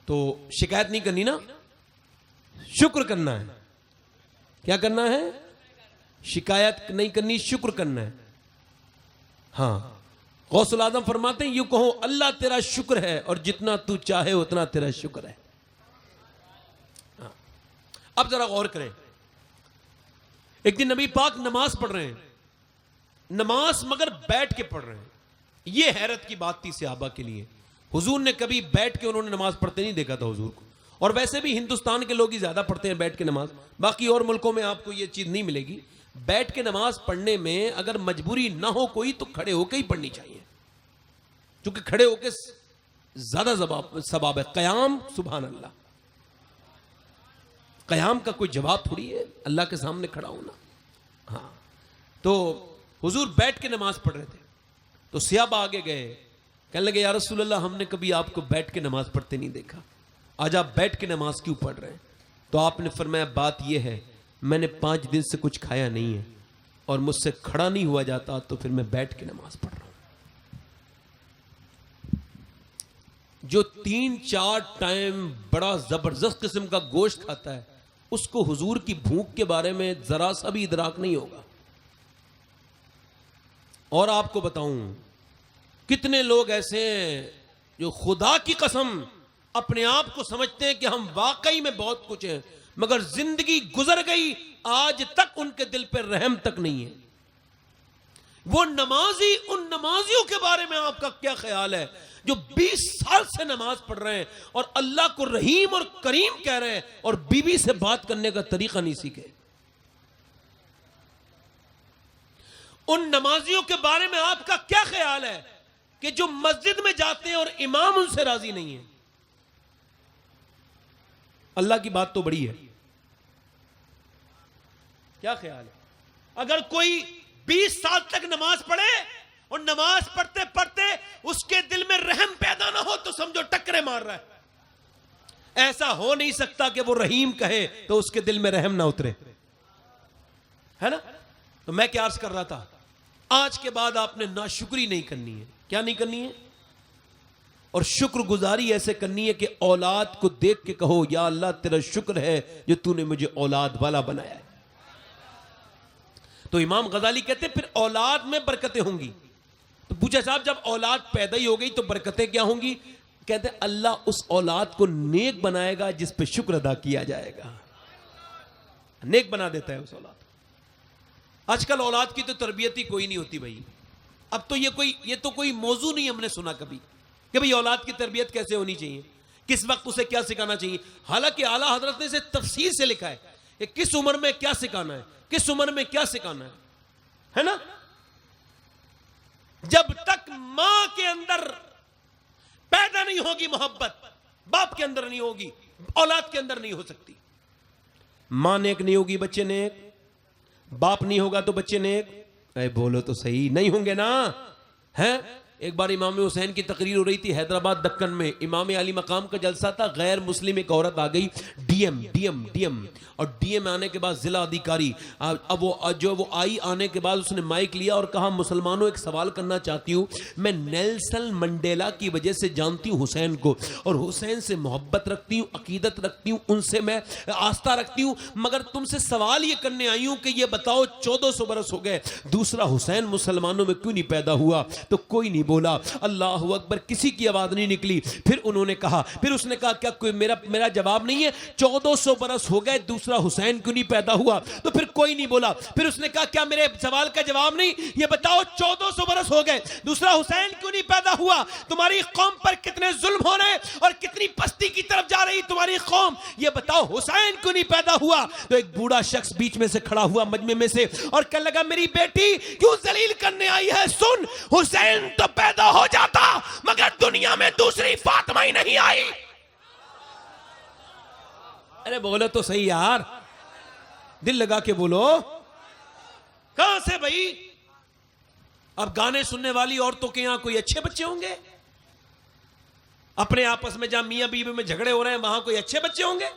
तो शिकायत नहीं करनी ना, शुक्र करना है। क्या करना है? शिकायत नहीं करनी, शुक्र करना है। हाँ, गौसुल आजम फरमाते हैं यूं कहो अल्लाह तेरा शुक्र है और जितना तू चाहे उतना तेरा शुक्र है। हाँ। अब जरा गौर करें, एक दिन नबी पाक नमाज पढ़ रहे हैं, नमाज मगर बैठ के पढ़ रहे हैं। यह हैरत की बात थी सहाबा के लिए। हुजूर ने कभी बैठ के उन्होंने नमाज पढ़ते नहीं देखा था हुजूर को। और वैसे भी हिंदुस्तान के लोग ही ज्यादा पढ़ते हैं बैठ के नमाज, बाकी और मुल्कों में आपको यह चीज नहीं मिलेगी। बैठ के नमाज पढ़ने में अगर मजबूरी ना हो कोई तो खड़े होकर ही पढ़नी चाहिए, क्योंकि खड़े होकर ज्यादा सवाब है। कयाम, सुभान अल्लाह, कयाम का कोई जवाब थोड़ी है अल्लाह के सामने खड़ा होना। हाँ, तो हुजूर बैठ के नमाज पढ़ रहे थे, तो सहाबा आगे गए, कहने लगे या रसूल अल्लाह, हमने कभी आपको बैठ के नमाज पढ़ते नहीं देखा, आज आप बैठ के नमाज क्यों पढ़ रहे हैं? तो आपने फरमाया बात यह है, मैंने 5 दिन से कुछ खाया नहीं है और मुझसे खड़ा नहीं हुआ जाता, तो फिर मैं बैठ के नमाज पढ़ रहा हूं। जो 3-4 टाइम बड़ा जबरदस्त किस्म का गोश्त खाता है, उसको हुजूर की भूख के बारे में जरा सा भी इदराक नहीं होगा। और आपको बताऊं, कितने लोग ऐसे हैं जो खुदा की कसम अपने आप को समझते हैं कि हम वाकई में बहुत कुछ हैं, मगर जिंदगी गुजर गई, आज तक उनके दिल पर रहम तक नहीं है। वो नमाजी, उन नमाजियों के बारे में आपका क्या ख्याल है जो 20 साल से नमाज पढ़ रहे हैं और अल्लाह को रहीम और करीम कह रहे हैं और बीवी से बात करने का तरीका नहीं सीखे? उन नमाजियों के बारे में आपका क्या ख्याल है कि जो मस्जिद में जाते हैं और इमाम उनसे राजी नहीं है? अल्लाह की बात तो बड़ी है, क्या ख्याल है? अगर कोई 20 साल तक नमाज पढ़े और नमाज पढ़ते पढ़ते उसके दिल में रहम पैदा ना हो तो समझो टक्करे मार रहा है। ऐसा हो नहीं सकता कि वो रहीम कहे तो उसके दिल में रहम ना उतरे, है ना? तो मैं क्या अर्ज कर रहा था, आज के बाद आपने नाशुक्री नहीं करनी है। क्या नहीं करनी है? और शुक्रगुजारी ऐसे करनी है कि औलाद को देख के कहो या अल्लाह तेरा शुक्र है जो तूने मुझे औलाद वाला बनाया है। तो इमाम गजाली कहते हैं फिर औलाद में बरकतें होंगी। तो पूछा साहब जब औलाद पैदा ही हो गई तो बरकतें क्या होंगी? कहते हैं अल्लाह उस औलाद को नेक बनाएगा जिस पे शुक्र अदा किया जाएगा। नेक बना देता है उस औलाद को। आजकल औलाद की तो तरबियत ही कोई नहीं होती भाई। अब तो ये तो कोई मौजू नहीं हमने सुना कभी कि भाई औलाद की तरबियत कैसे होनी चाहिए, किस वक्त उसे क्या सिखाना चाहिए। हालांकि आला हजरत ने इसे तफसील से लिखा है कि किस उम्र में क्या सिखाना है, किस उम्र में क्या सिखाना है ना? जब तक मां के अंदर पैदा नहीं होगी मोहब्बत, बाप के अंदर नहीं होगी, औलाद के अंदर नहीं हो सकती। मां नेक नहीं होगी बच्चे नेक, बाप नहीं होगा तो बच्चे नेक। अरे बोलो तो सही, नहीं होंगे ना? है एक बार इमाम हुसैन की तकरीर हो रही थी हैदराबाद दक्कन में, इमाम अली मकाम का जलसा था। गैर मुस्लिम एक औरत आ गई, डीएम और डीएम आने के बाद जिला अधिकारी। अब वो आई, आने के बाद उसने माइक लिया और कहा मुसलमानों एक सवाल करना चाहती हूँ। मैं नेल्सन मंडेला की वजह से जानती हूँ हुसैन को और हुसैन से मोहब्बत रखती हूँ, अकीदत रखती हूँ, उनसे मैं आस्था रखती हूँ, मगर तुमसे सवाल ये करने आई हूँ कि ये बताओ 1400 बरस हो गए, दूसरा हुसैन मुसलमानों में क्यों नहीं पैदा हुआ? तो कोई नहीं बोला, अल्लाह अकबर, किसी की आवाज नहीं निकली। फिर उन्होंने कहा, फिर उसने कहा क्या कोई मेरा जवाब नहीं है? 1400 बरस हो गए, दूसरा हुसैन क्यों नहीं पैदा हुआ? तो फिर कोई नहीं बोला। फिर उसने कहा क्या मेरे सवाल का जवाब नहीं? ये बताओ 1400 बरस हो गए, दूसरा हुसैन क्यों नहीं पैदा हुआ? तुम्हारी कौम पर कितने जुल्म हो रहे और कितनी पस्ती की तरफ जा रही तुम्हारी कौम, ये बताओ हुसैन क्यों नहीं पैदा हुआ? तो एक बूढ़ा शख्स बीच में से खड़ा हुआ मजमे में से और कहने लगा मेरी बेटी क्यों जलील करने आई है? सुन, हुसैन तो पैदा हो जाता मगर दुनिया में दूसरी फातिमा ही नहीं आई। अरे बोलो तो सही यार, दिल लगा के बोलो। कहां से भाई? अब गाने सुनने वाली औरतों के यहां कोई अच्छे बच्चे होंगे? अपने आपस में जहां मियां बीवी में झगड़े हो रहे हैं वहां कोई अच्छे बच्चे होंगे?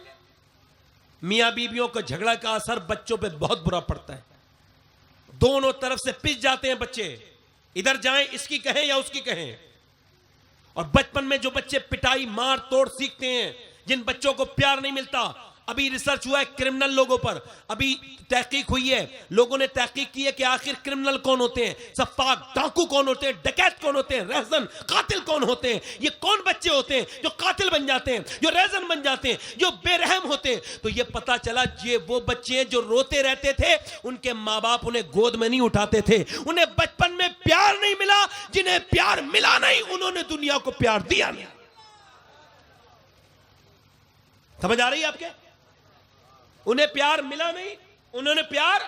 मियां बीवियों का झगड़ा का असर बच्चों पे बहुत बुरा पड़ता है। दोनों तरफ से पिस जाते हैं बच्चे, इधर जाएं इसकी कहें या उसकी कहें। और बचपन में जो बच्चे पिटाई मार तोड़ सीखते हैं, जिन बच्चों को प्यार नहीं मिलता, अभी रिसर्च हुआ है क्रिमिनल लोगों पर, अभी तहकीक हुई है, लोगों ने तहकीक की है कि आखिर क्रिमिनल कौन होते हैं, सफाक डाकू कौन होते हैं, डकैत कौन होते हैं, रहजन कातिल कौन होते हैं, ये कौन बच्चे होते हैं जो कातिल बन जाते हैं, जो रहजन बन जाते हैं, जो बेरहम होते हैं। तो ये पता चला ये वो बच्चे हैं जो रोते रहते थे, उनके माँ बाप उन्हें गोद में नहीं उठाते थे, उन्हें बचपन में प्यार नहीं मिला, जिन्हें प्यार मिला नहीं उन्होंने दुनिया को प्यार दिया नहीं। समझ आ रही है आपके? उन्हें प्यार मिला नहीं, उन्होंने प्यार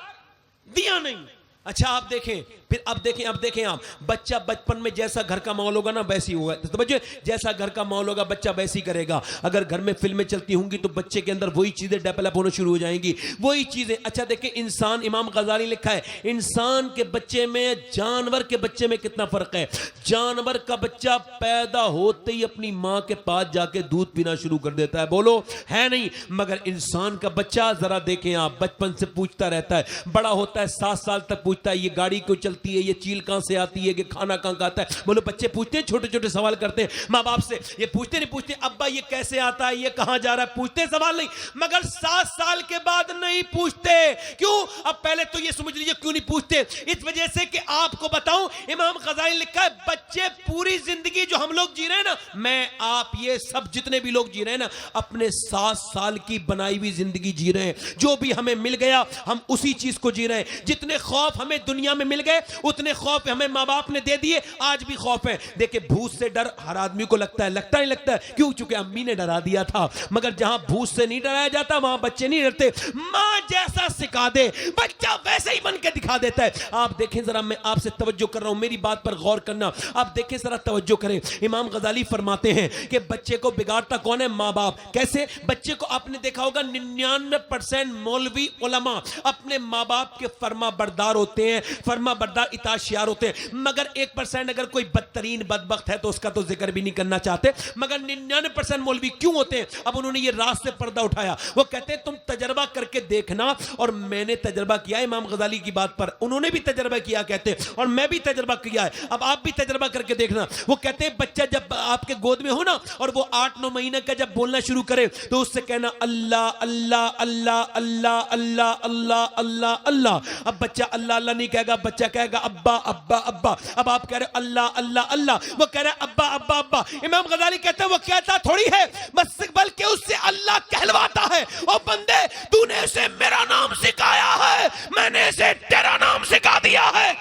दिया नहीं। अच्छा आप देखें, फिर अब देखें आप, बच्चा बचपन में जैसा घर का माहौल होगा ना वैसी होगा, तो बच्चे जैसा घर का माहौल होगा बच्चा वैसी करेगा। अगर घर में फिल्में चलती होंगी तो बच्चे के अंदर वही चीजें डेवलप होना शुरू हो जाएंगी, वही चीजें। अच्छा देखें, इंसान, इमाम गजाली लिखा है, इंसान के बच्चे में जानवर के बच्चे में कितना फर्क है। जानवर का बच्चा पैदा होते ही अपनी मां के पास जाके दूध पीना शुरू कर देता है, बोलो है नहीं? मगर इंसान का बच्चा जरा देखें आप, बचपन से पूछता रहता है, बड़ा होता है 7 साल तक पूछता है ये गाड़ी क्यों चलती है, ये चील कहां से आती है, ये खाना कहां का आता है। बोलो बच्चे पूछते हैं, छोटे छोटे सवाल करते हैं मां बाप से, ये पूछते नहीं पूछते अब्बा ये कैसे आता है, ये कहां जा रहा है, पूछते सवाल नहीं। मगर 7 साल के बाद नहीं पूछते, क्यों? अब पहले तो ये समझ लीजिए क्यों नहीं पूछते, इस वजह से कि आपको बताऊं, इमाम गजाली लिखा है बच्चे पूरी जिंदगी जो हम लोग जी रहे हैं ना, मैं आप ये सब जितने भी लोग जी रहे हैं ना, अपने 7 साल की बनाई हुई जिंदगी जी रहे हैं। जो भी हमें मिल गया हम उसी चीज को जी रहे हैं। जितने खौफ हमें दुनिया में मिल गए उतने खौफ हमें मां बाप ने दे दिए, आज भी खौफ है। देखिए भूत से डर हर आदमी को लगता है, लगता नहीं लगता है? क्यों? चूंकि अम्मी ने डरा दिया था। मगर जहां भूत से नहीं डराया जाता वहां बच्चे नहीं डरते। मां जैसा सिखा दे बच्चा वैसे ही बन के दिखा देता है। आप देखें जरा, मैं आपसे तवज्जो कर रहा हूं, मेरी बात पर गौर करना। आप देखें जरा, तवज्जो करें। इमाम गजाली फरमाते हैं कि बच्चे को बिगाड़ता कौन है? मां बाप। कैसे? बच्चे को आपने देखा होगा 99% मौलवी उलमा अपने मां बाप के फर्मा बरदार होते हैं, फर्मा बरदार इताशियार होते हैं। मगर 1% अगर कोई बदतरीन बदबख्त है तो उसका तो जिक्र भी नहीं करना चाहते। मगर 99% मौलवी क्यों होते हैं? अब उन्होंने ये राज से पर्दा उठाया। वो कहते हैं तुम तजर्बा करके देखना, और मैंने तजर्बा किया इमाम गजाली की बात पर, उन्होंने भी तजर्बा किया कहते हैं, और मैं भी तजर्बा किया है। अब आप भी तजर्बा करके देखना। वो कहते हैं बच्चा जब आपके गोद में हो ना, और वो 8-9 महीने का जब बोलना शुरू करे तो उससे कहना अल्लाह अल्लाह अल्लाह अल्लाह अल्लाह अल्लाह अल्लाह अल्लाह। अब बच्चा अल्लाह अल्लाह नहीं कहेगा, बच्चा कहेगा अब्बा अब्बा अब्बा। अब आप कह रहे अल्लाह अल्लाह अल्लाह, वो कह रहे अब्बा अब्बा अब्बा। इमाम गजाली कहते हैं वो कहता थोड़ी है बस, बल्कि उससे अल्लाह कहलवाता है। और बंदे तूने उसे मेरा नाम सिखाया है, मैंने इसे तेरा नाम सिखा दिया है।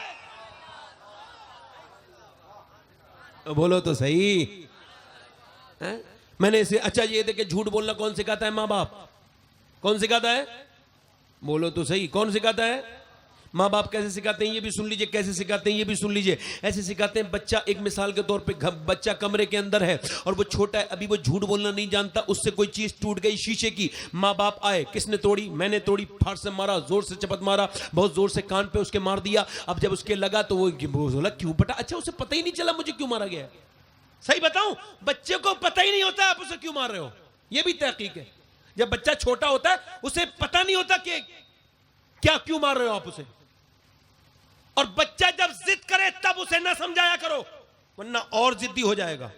बोलो तो सही है? मैंने इसे, अच्छा ये देखे झूठ बोलना कौन सिखाता है? माँ बाप। कौन सिखाता है? बोलो तो सही, कौन सिखाता है? माँ बाप। कैसे सिखाते हैं ये भी सुन लीजिए, कैसे सिखाते हैं ये भी सुन लीजिए। ऐसे सिखाते हैं, बच्चा एक मिसाल के तौर पे बच्चा कमरे के अंदर है और वो छोटा है, अभी वो झूठ बोलना नहीं जानता, उससे कोई चीज टूट गई शीशे की, माँ बाप आए, किसने तोड़ी? मैंने तोड़ी। फाड़ से मारा, जोर से चपत मारा, बहुत जोर से कान पे उसके मार दिया। अब जब उसके लगा तो वो बोला क्यों बेटा? अच्छा उसे पता ही नहीं चला मुझे क्यों मारा गया। सही बताऊं, बच्चे को पता ही नहीं होता आप उसे क्यों मार रहे हो। ये भी तहकीक है। जब बच्चा छोटा होता है उसे पता नहीं होता कि क्या क्यों मार रहे हो आप उसे। और बच्चा जब जिद करे तब उसे ना समझाया करो, वरना और जिद्दी हो जाएगा।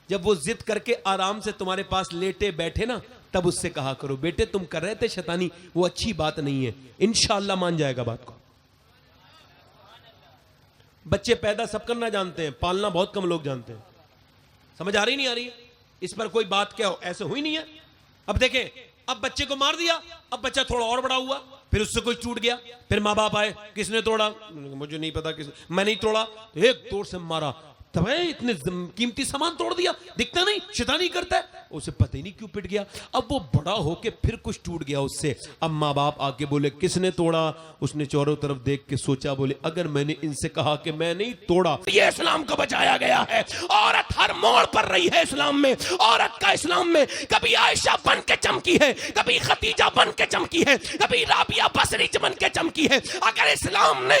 जब वो जिद करके आराम से तुम्हारे पास लेटे बैठे ना, तब उससे कहा करो बेटे तुम कर रहे थे शैतानी, वो अच्छी बात नहीं है, इंशाअल्लाह मान जाएगा बात को। बच्चे पैदा सब करना जानते हैं, पालना बहुत कम लोग जानते हैं। समझ आ रही नहीं आ रही? इस पर कोई बात क्या हो, ऐसे हुई नहीं है। अब देखें, अब बच्चे को मार दिया, अब बच्चा थोड़ा और बड़ा हुआ, फिर उससे कुछ टूट गया, फिर माँ बाप आए, किसने तोड़ा? मुझे नहीं पता, मैं नहीं तोड़ा। एक जोर से मारा, तब इतने कीमती सामान तोड़ दिया, दिखता नहीं शैतानी करता है। उसे पता ही नहीं क्यों पिट गया। अब वो बड़ा होके फिर कुछ टूट गया उससे। अब माँ बाप आके बोले किसने तोड़ा? उसने चारों तरफ देख के सोचा, बोले अगर मैंने इनसे कहा कि मैं नहीं तोड़ा, ये इस्लाम को बचाया गया है। औरत हर मोड़ पर रही है इस्लाम में। औरत का इस्लाम में कभी आयशा बन के चमकी है, कभी खदीजा बन के चमकी है, कभी राबिया बसरी बन के चमकी है। अगर इस्लाम ने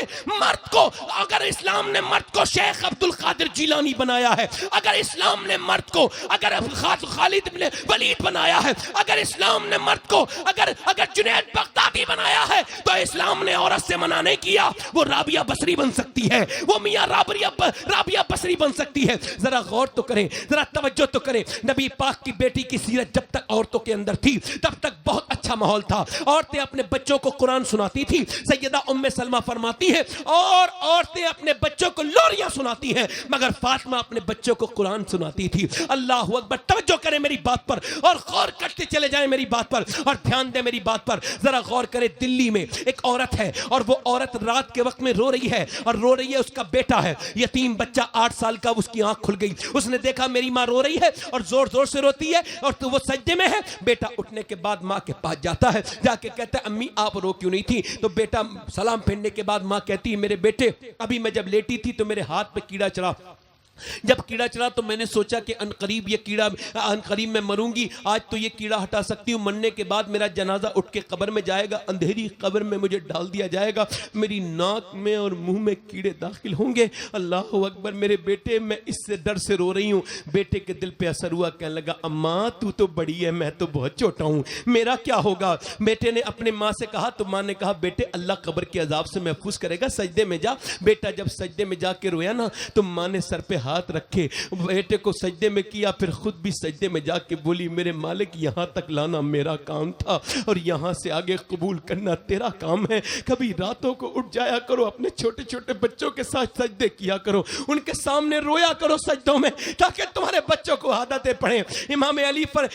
मर्द को शेख अब्दुल कादिर जिलानी बनाया है, अगर इस्लाम ने मर्द को, अगर खालिद इब्न वलीद बनाया है, अगर इस्लाम ने मर्द को, अगर जुनैद बगदादी बनाया है, तो इस्लाम ने औरत से मना नहीं किया। वो राबिया बसरी बन सकती है, वो मियां राबिया बसरी बन सकती है। जरा गौर तो करें, जरा तवज्जो तो करें। नबी पाक की बेटी की सीरत जब तक औरतों के अंदर थी तब तक बहुत अच्छा माहौल था। औरतें अपने बच्चों को कुरान सुनाती थी। सैयदा उम्मे सलमा फरमाती है, और औरतें अपने बच्चों को लोरियां सुनाती हैं, मगर फातिमा अपने बच्चों को कुरान सुनाती थी। अल्लाह अकबर। तवज्जो करें मेरी बात पर और गौर करते चले जाएं मेरी बात पर, और ध्यान दें मेरी बात पर। जरा गौर करें, दिल्ली में एक औरत है और वो औरत रात के वक्त में रो रही है, और रो रही है, उसका बेटा है यतीम बच्चा 8 साल का। उसकी आंख खुल गई, उसने देखा मेरी माँ रो रही है और जोर जोर से रोती है, और तो वो सज्जे में है। बेटा उठने के बाद माँ के पास जाता है, जाके कहता है अम्मी आप रो क्यों नहीं थी? तो बेटा सलाम फेरने के बाद माँ कहती है मेरे बेटे अभी मैं जब लेटी थी तो मेरे हाथ पे कीड़ा चढ़ा, जब कीड़ा चढ़ा तो मैंने सोचा कि अनकरीब ये कीड़ा, अनकरीब मैं मरूंगी, आज तो ये कीड़ा हटा सकती हूँ, मरने के बाद मेरा जनाजा उठ के कब्र में जाएगा, अंधेरी कब्र में मुझे डाल दिया जाएगा, मेरी नाक में और मुंह में कीड़े दाखिल होंगे। अल्लाह अकबर। मेरे बेटे मैं इससे डर से रो रही हूँ। बेटे के दिल पे असर हुआ, कहने लगा अम्मा तू तो बड़ी है, मैं तो बहुत छोटा हूँ, मेरा क्या होगा? बेटे ने अपने माँ से कहा, तो माँ ने कहा बेटे अल्लाह कब्र के अजाब से महफूज करेगा, सजदे में जा। बेटा जब सजदे में जाके रोया ना, तो माँ ने सर पे हाथ रखे, बेटे को सजदे में किया, फिर खुद भी सजदे में जाके बोली मेरे मालिक यहाँ तक लाना मेरा काम था और यहाँ से आगे कबूल करना तेरा काम है। कभी रातों को उठ जाया करो, अपने छोटे छोटे बच्चों के साथ सजदे किया करो, उनके सामने रोया करो सजदों में, ताकि तुम्हारे बच्चों को आदतें पड़े। इमाम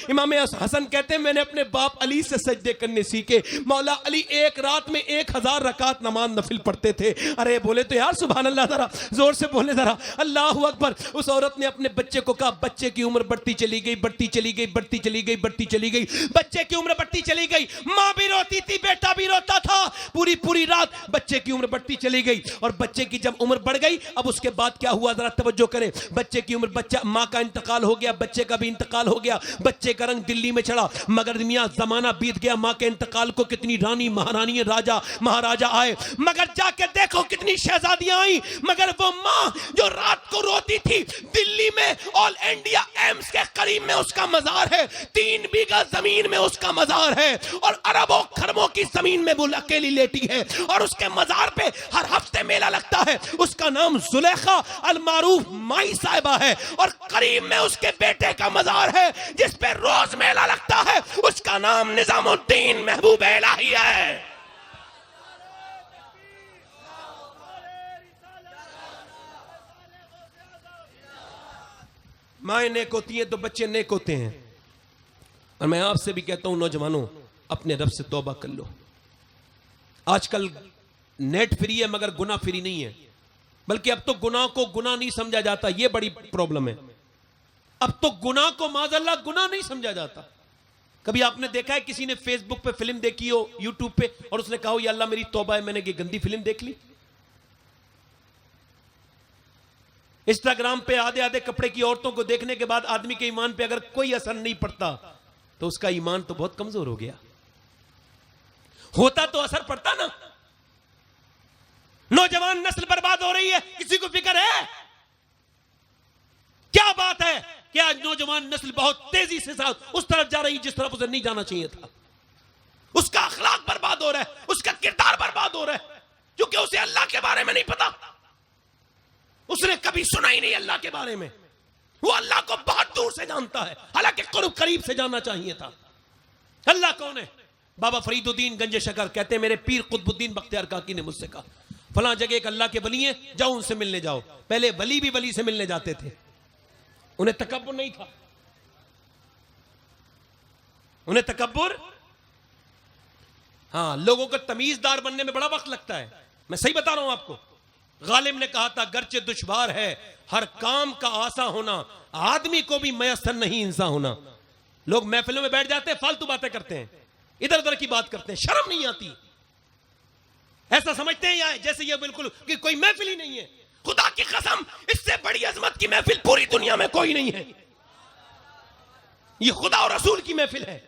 इमाम हसन कहते हैं मैंने अपने बाप अली से सजदे करने सीखे। मौला अली एक रात में 1000 रकात नमाज नफिल पढ़ते थे। अरे बोले तो यार सुभान अल्लाह, जरा जोर से बोले जरा, अल्लाह अकबर। उस औरत ने अपने बच्चे को कहा, बच्चे की उम्र बढ़ती चली गई, बढ़ती चली गई, बढ़ती चली गई, बढ़ती चली गई, बच्चे की उम्र बढ़ती चली गई। मां भी रोती थी, बेटा भी रोता था, पूरी पूरी रात बच्चे की उम्र बढ़ती चली गई। और बच्चे की जब उम्र बढ़ गई, अब उसके बाद क्या हुआ जरा तवज्जो करें। बच्चे की उम्र, बच्चा, मां का इंतकाल हो गया, बच्चे का भी इंतकाल हो गया, बच्चे का रंग दिल्ली में चढ़ा, मगर मियां जमाना बीत गया। मां के इंतकाल को कितनी रानी महारानी राजा महाराजा आए, मगर जाके देखो कितनी शहजादियां आई, मगर वो मां जो रात को रोती थी, दिल्ली में ऑल इंडिया एम्स के करीब में उसका मजार है, 3 बीघा जमीन में उसका मजार है, और अरबों खरबों की जमीन में वो अकेली लेटी है, और उसके मजार पे हर हफ्ते मेला लगता है। उसका नाम जुलेखा अल मारूफ माई साहिबा है, और करीब में उसके बेटे का मजार है जिस पे रोज मेला लगता है, उसका नाम निजामुद्दीन महबूब इलाही है। माएं नेक होती हैं तो बच्चे नेक होते हैं। और मैं आपसे भी कहता हूं नौजवानों, अपने रब से तौबा कर लो। आजकल नेट फ्री है मगर गुनाह फ्री नहीं है, बल्कि अब तो गुनाह को गुनाह नहीं समझा जाता, यह बड़ी प्रॉब्लम है। अब तो गुनाह को माज़अल्लाह गुनाह नहीं समझा जाता। कभी आपने देखा है किसी ने फेसबुक पे फिल्म देखी हो, यूट्यूब पे, और उसने कहा या अल्लाह मेरी तौबा है, मैंने ये गंदी फिल्म देख ली? इंस्टाग्राम पे आधे आधे कपड़े की औरतों को देखने के बाद आदमी के ईमान पे अगर कोई असर नहीं पड़ता तो उसका ईमान तो बहुत कमजोर हो गया। होता तो असर पड़ता ना। नौजवान नस्ल बर्बाद हो रही है, किसी को फिक्र है? क्या बात है कि आज नौजवान नस्ल बहुत तेजी से साथ उस तरफ जा रही जिस तरफ उसे नहीं जाना चाहिए था। उसका अखलाक बर्बाद हो रहा है, उसका किरदार बर्बाद हो रहा है, क्योंकि उसे अल्लाह के बारे में नहीं पता, उसने कभी सुना ही नहीं अल्लाह के बारे में। वो अल्लाह को बहुत दूर से जानता है, हालांकि करीब से जानना चाहिए था। अल्लाह कौन है? बाबा फरीदुद्दीन गंजे शकर कहते हैं, मेरे पीर कुतुबुद्दीन बख्तियार काकी ने मुझसे कहा, फलां जगह एक अल्लाह के वली हैं, जाओ उनसे मिलने जाओ। पहले वली भी वली से मिलने जाते थे, उन्हें तकब्बुर नहीं था, उन्हें तकब्बुर, हाँ, लोगों को तमीजदार बनने में बड़ा वक्त लगता है। मैं सही बता रहा हूं आपको। गालिब ने कहा था, गर्चे दुश्वार है हर काम का आसा होना, आदमी को भी मयसर नहीं इंसान होना। लोग महफिलों में बैठ जाते हैं, फालतू बातें करते हैं, इधर उधर की बात करते हैं, शर्म नहीं आती, ऐसा समझते हैं या जैसे ये बिल्कुल कि कोई महफिल ही नहीं है। खुदा की कसम, इससे बड़ी अजमत की महफिल पूरी दुनिया में कोई नहीं है। ये खुदा और रसूल की महफिल है,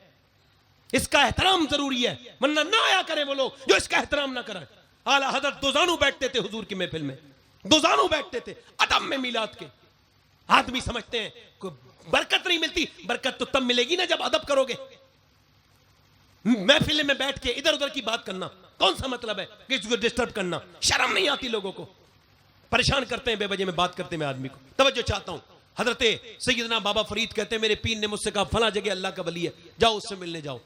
इसका एहतराम जरूरी है, वरना ना आया करें वो लोग जो इसका एहतराम ना करें। आला हजरत दोजानू बैठते थे हुजूर की महफिल में, दोजानू बैठते थे अदब में मिलाद के, आदमी समझते हैं कोई बरकत नहीं मिलती, बरकत तो तब मिलेगी ना जब अदब करोगे। महफिल में बैठ के इधर उधर की बात करना कौन सा मतलब है? किसी को डिस्टर्ब करना, शर्म नहीं आती? लोगों को परेशान करते हैं बेवजह में बात करते हैं। मैं आदमी को तवज्जो चाहता हूं। हजरत सैयदना बाबा फरीद कहते हैं मेरे पीर ने मुझसे कहा फला जगह अल्लाह का वली है, जाओ उससे मिलने जाओ।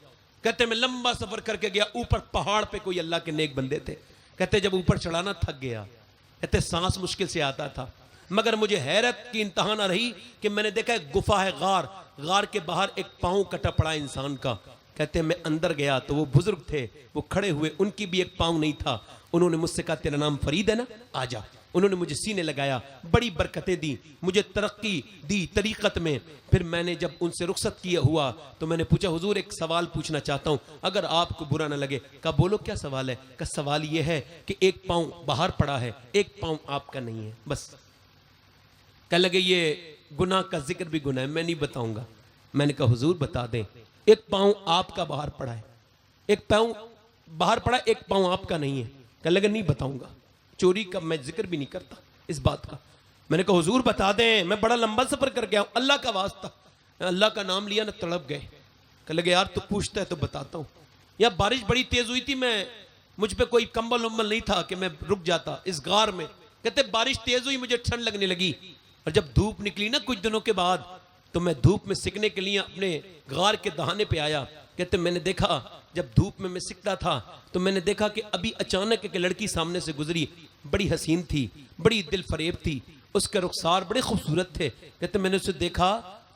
कहते हैं मैं लंबा सफर करके गया, ऊपर पहाड़ पे कोई अल्लाह के नेक बंदे थे। कहते जब ऊपर चढ़ाना थक गया, कहते सांस मुश्किल से आता था, मगर मुझे हैरत की इंतहा ना रही कि मैंने देखा एक गुफा है, गार के बाहर एक पांव कटा पड़ा इंसान का। कहते हैं मैं अंदर गया तो वो बुजुर्ग थे, वो खड़े हुए, उनकी भी एक पांव नहीं था। उन्होंने मुझसे कहा तेरा नाम फरीद है ना, आ जा। उन्होंने मुझे सीने लगाया, बड़ी बरकतें दी, मुझे तरक्की दी तरीकत में। फिर मैंने जब उनसे रुखसत किया हुआ तो मैंने पूछा हुजूर एक सवाल पूछना चाहता हूं, अगर आपको बुरा ना लगे। कहा बोलो क्या सवाल है? कहा सवाल यह है कि एक पांव बाहर पड़ा है, एक पांव आपका नहीं है, बस। कह लगे ये गुनाह का जिक्र भी गुनाह है, मैं नहीं बताऊंगा। मैंने कहा हुजूर बता दें, एक पांव आपका बाहर पड़ा है, एक पांव बाहर पड़ा, एक पांव आपका नहीं है। कह लगे नहीं बताऊंगा, चोरी का मैं जिक्र भी नहीं करता इस बात का। मैंने कहा हुजूर बता दें, मैं बड़ा लंबा सफर कर गया हूं, अल्लाह का वास्ता। अल्लाह का नाम लिया ना, तड़प गए। कह लगे यार तू पूछता है तो बताता हूं। या बारिश बड़ी तेज हुई थी, मैं मुझ पे कोई कंबल उम्बल नहीं था कि मैं रुक जाता इस गार में। कहते बारिश तेज हुई, मुझे ठंड लगने लगी, और जब धूप निकली ना कुछ दिनों के बाद, तो मैं धूप में सिकने के लिए अपने गार के दहाने पे आया। कहते मैंने देखा जब धूप में मैं सिकता था तो मैंने देखा कि अभी अचानक एक लड़की सामने से गुजरी, बड़ी हसीन थी, बड़ी दिल फरेब थी, उसके रुखसार बड़े खूबसूरत थे। कहते मैंने उसे देखा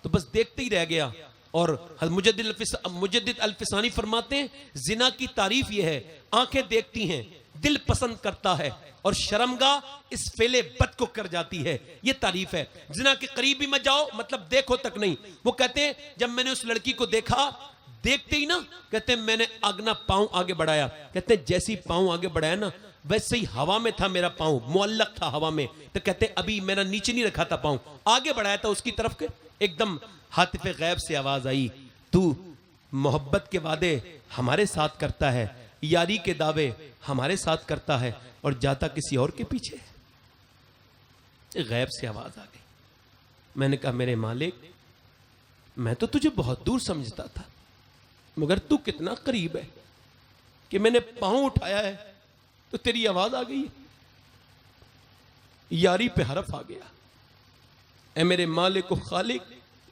तो बस देखते ही रह गया। और मुजद्दिद अल्फिसानी फरमाते हैं जिना की तारीफ यह है, आंखें देखती हैं, दिल पसंद करता है, और शर्मगाह इस फेले बद को कर जाती है। ये तारीफ है। जिना के करीब भी मत जाओ, मतलब देखो तक नहीं। वो कहते हैं जब मैंने उस लड़की को देखा, देखते ही ना, कहते हैं मैंने अगना पांव आगे बढ़ाया। कहते हैं जैसी पांव आगे बढ़ाया ना, वैसे ही हवा में था मेरा पांव, मुअल्लक था हवा में। तो कहते हैं अभी मैंने नीचे नहीं रखा था पांव, आगे बढ़ाया था उसकी तरफ के, एकदम हातिफे गैब से आवाज आई, तू मोहब्बत के वादे हमारे साथ करता है, यारी के दावे हमारे साथ करता है, और जाता किसी और के पीछे। गैब से आवाज आ गई। मैंने कहा मेरे मालिक, मैं तो तुझे बहुत दूर समझता था, मगर तू कितना करीब है कि मैंने पांव उठाया है तो तेरी आवाज आ गई है। यारी पे हरफ आ गया। ऐ मेरे मालिक व खालिक,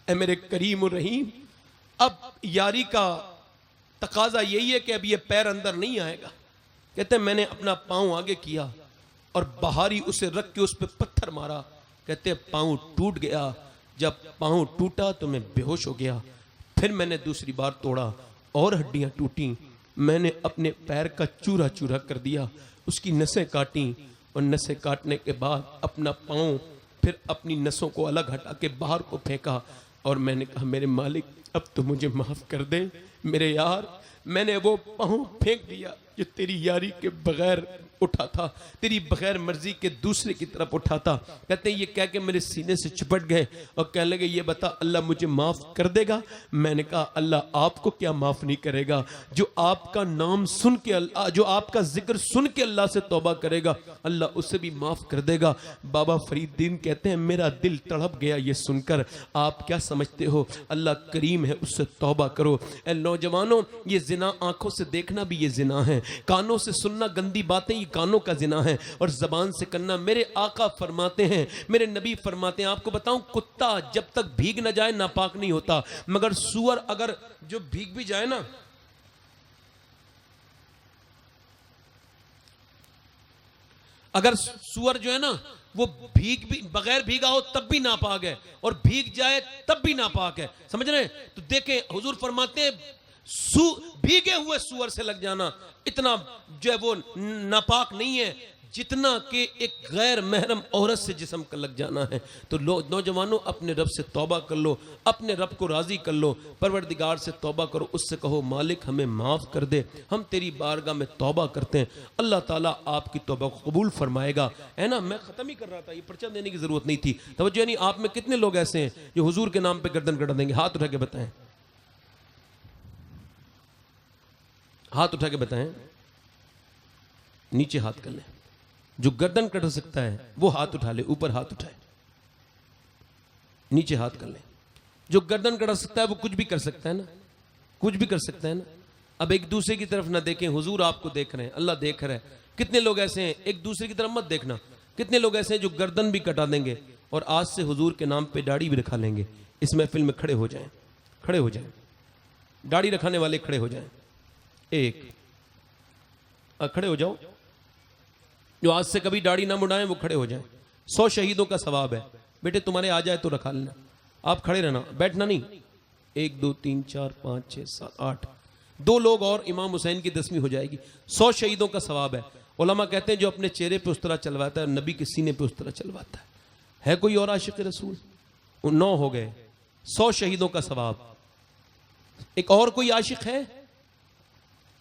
ऐ मेरे करीम और रहीम, अब यारी का तकाजा यही है कि अब ये पैर अंदर नहीं आएगा। कहते हैं मैंने अपना पांव आगे किया और बाहरी उसे रख के उस पर पत्थर मारा। कहते हैं पांव टूट गया। जब पांव टूटा तो मैं बेहोश हो गया। फिर मैंने दूसरी बार तोड़ा और हड्डियां टूटी। मैंने अपने पैर का चूरा चूरा कर दिया, उसकी नसें काटी, और नसें काटने के बाद अपना पांव फिर अपनी नसों को अलग हटा के बाहर को फेंका। और मैंने कहा मेरे मालिक अब तो मुझे माफ कर दे मेरे यार, मैंने वो पांव फेंक दिया जो तेरी यारी के बगैर उठा था, तेरी बगैर मर्जी के दूसरे की तरफ उठा था। कहते हैं ये कह के मेरे सीने से चिपट गए और कहने लगे ये बता अल्लाह मुझे माफ कर देगा? मैंने कहा अल्लाह आपको क्या माफ नहीं करेगा, जो आपका नाम सुन के अल्लाह, जो आपका जिक्र सुन के अल्लाह से तौबा करेगा अल्लाह उसे भी माफ कर देगा। बाबा फरीदुद्दीन कहते हैं मेरा दिल तड़प गया ये सुनकर। आप क्या समझते हो, अल्लाह करीम है, उससे तौबा करो। ए नौजवानों, ये जिना आंखों से देखना भी ये जिना है, कानों से सुनना गंदी बातें ये कानों का जिना है, और जबान से करना। मेरे आका फरमाते हैं, मेरे नबी फरमाते हैं, आपको बताऊं कुत्ता जब तक भीग ना जाए नापाक नहीं होता, मगर सुअर अगर जो भीग भी जाए ना, अगर सुअर जो है ना वो भीग भी बगैर भीगा हो तब भी नापाक है, और भीग जाए तब भी नापाक है। समझ रहे हैं? तो देखें हुजूर फरमाते हैं भीगे हुए सुअर से लग जाना इतना जो है वो नापाक नहीं है जितना कि एक गैर महरम औरत से जिस्म का लग जाना है। तो नौजवानों अपने रब से तौबा कर लो, अपने रब को राजी कर लो, परवरदिगार से तौबा करो, उससे कहो मालिक हमें माफ़ कर दे, हम तेरी बारगाह में तौबा करते हैं। अल्लाह ताला आपकी तौबा को कबूल फरमाएगा, है ना। मैं ख़त्म ही कर रहा था, ये पर्चा देने की ज़रूरत नहीं थी। तवज्जो नहीं, आप में कितने लोग ऐसे हैं जो हुजूर के नाम पर गर्दन कटा देंगे? हाथ उठा के बताएं, हाथ उठा के बताएं, नीचे हाथ कर लें। जो गर्दन कट सकता है वो हाथ उठा ले, ऊपर हाथ उठाए। नीचे हाथ कर लें। जो गर्दन कड़ा सकता है वो कुछ भी कर सकता है ना, कुछ भी कर सकता है ना। अब एक दूसरे की तरफ ना देखें, हुजूर आपको देख रहे हैं, अल्लाह देख रहा है। कितने लोग ऐसे हैं, एक दूसरे की तरफ मत देखना। कितने लोग ऐसे हैं जो गर्दन भी कटा देंगे और आज से हुजूर के नाम पे दाढ़ी भी रखा लेंगे। इस महफिल में खड़े हो जाएं, खड़े हो जाएं, दाढ़ी रखाने वाले खड़े हो जाएं। एक खड़े हो जाओ, जो आज से कभी दाढ़ी ना मुड़ाएं वो खड़े हो जाएं। 100 शहीदों का सवाब है। बेटे तुम्हारे आ जाए तो रखा लेना, आप खड़े रहना, बैठना नहीं। 1 2 3 4 5 6 7 8, 2 लोग और इमाम हुसैन की 10वीं हो जाएगी। 100 शहीदों का सवाब है। उलमा कहते हैं जो अपने चेहरे पे उस तरह चलवाता है, नबी के सीने पे उस तरह चलवाता है कोई और आशिक रसूल? 9 हो गए, 100 शहीदों का सवाब। एक और कोई आशिक है,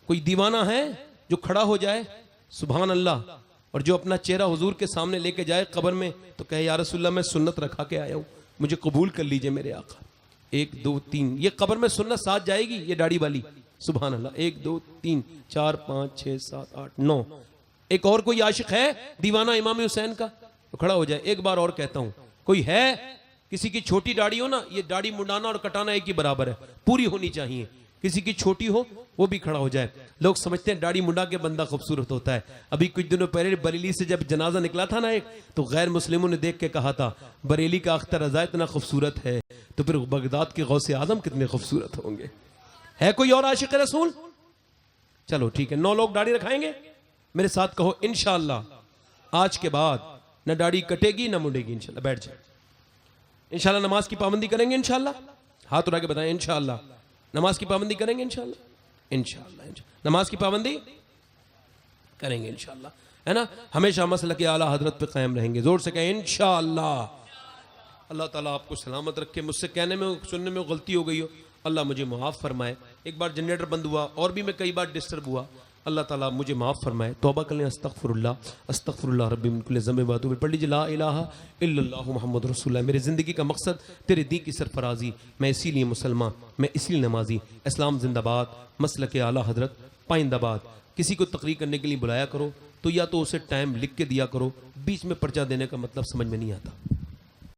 कोई दीवाना है जो खड़ा हो जाए सुभान अल्लाह, और जो अपना चेहरा हुजूर के सामने लेके जाए कब्र में तो कहे या रसूलल्लाह मैं सुन्नत रखा के आया हूं, मुझे कबूल कर लीजिए मेरे आका। 1 2 3, ये कब्र में सुन्नत साथ जाएगी, ये दाढ़ी वाली। सुभान अल्लाह। 1 2 3 4 5 6 7 8 9। एक और कोई आशिक है दीवाना इमाम हुसैन का तो खड़ा हो जाए। एक बार और कहता हूं, कोई है किसी की छोटी दाढ़ी हो ना, ये दाढ़ी मुंडाना और कटाना एक ही बराबर है, पूरी होनी चाहिए। किसी की छोटी हो वो भी खड़ा हो जाए। लोग समझते हैं दाढ़ी मुंडा के बंदा खूबसूरत होता है। अभी कुछ दिनों पहले बरेली से जब जनाजा निकला था ना एक, तो गैर मुस्लिमों ने देख के कहा था बरेली का अख्तर रजा इतना खूबसूरत है तो फिर बगदाद के गौसे आजम कितने खूबसूरत होंगे। है कोई और आशिक रसूल? चलो ठीक है, 9 लोग दाढ़ी रखाएंगे। मेरे साथ कहो इंशाअल्लाह आज के बाद न दाढ़ी कटेगी ना मुड़ेगी। इंशाअल्लाह बैठ जाए। इंशाअल्लाह नमाज की पाबंदी करेंगे। इंशाअल्लाह हाथ उठा के बताएं, इंशाअल्लाह नमाज की पाबंदी करेंगे। इंशाअल्लाह इंशाअल्लाह नमाज की पाबंदी करेंगे इंशाअल्लाह, है ना। हमेशा मसलक आला हजरत पे कायम रहेंगे। जोर से कहें इंशाअल्लाह। अल्लाह ताला आपको सलामत रखे। मुझसे कहने में सुनने में गलती हो गई हो, अल्लाह मुझे माफ़ फरमाए। एक बार जनरेटर बंद हुआ और भी मैं कई बार डिस्टर्ब हुआ, अल्लाह ताला मुझे माफ़ फरमाए। तौबा कर लें। अस्तगफिरुल्लाह रब्बी मिन कुल्लि ज़ंबिन व अतूबु इलैह। पढ़ लीजिए ला इलाहा इल्लल्लाहु मुहम्मदुर रसूलुल्लाह। मेरी ज़िंदगी का मकसद तेरे दी की सरफराजी, मैं इसीलिए मुसलमान, मैं इसलिए नमाजी। इस्लाम जिंदाबाद, मसलक आला हजरत पाइंदाबाद। किसी को तकरीर करने के लिए बुलाया करो तो या तो उसे टाइम लिख के दिया करो, बीच में पर्चा देने का मतलब समझ में नहीं आता।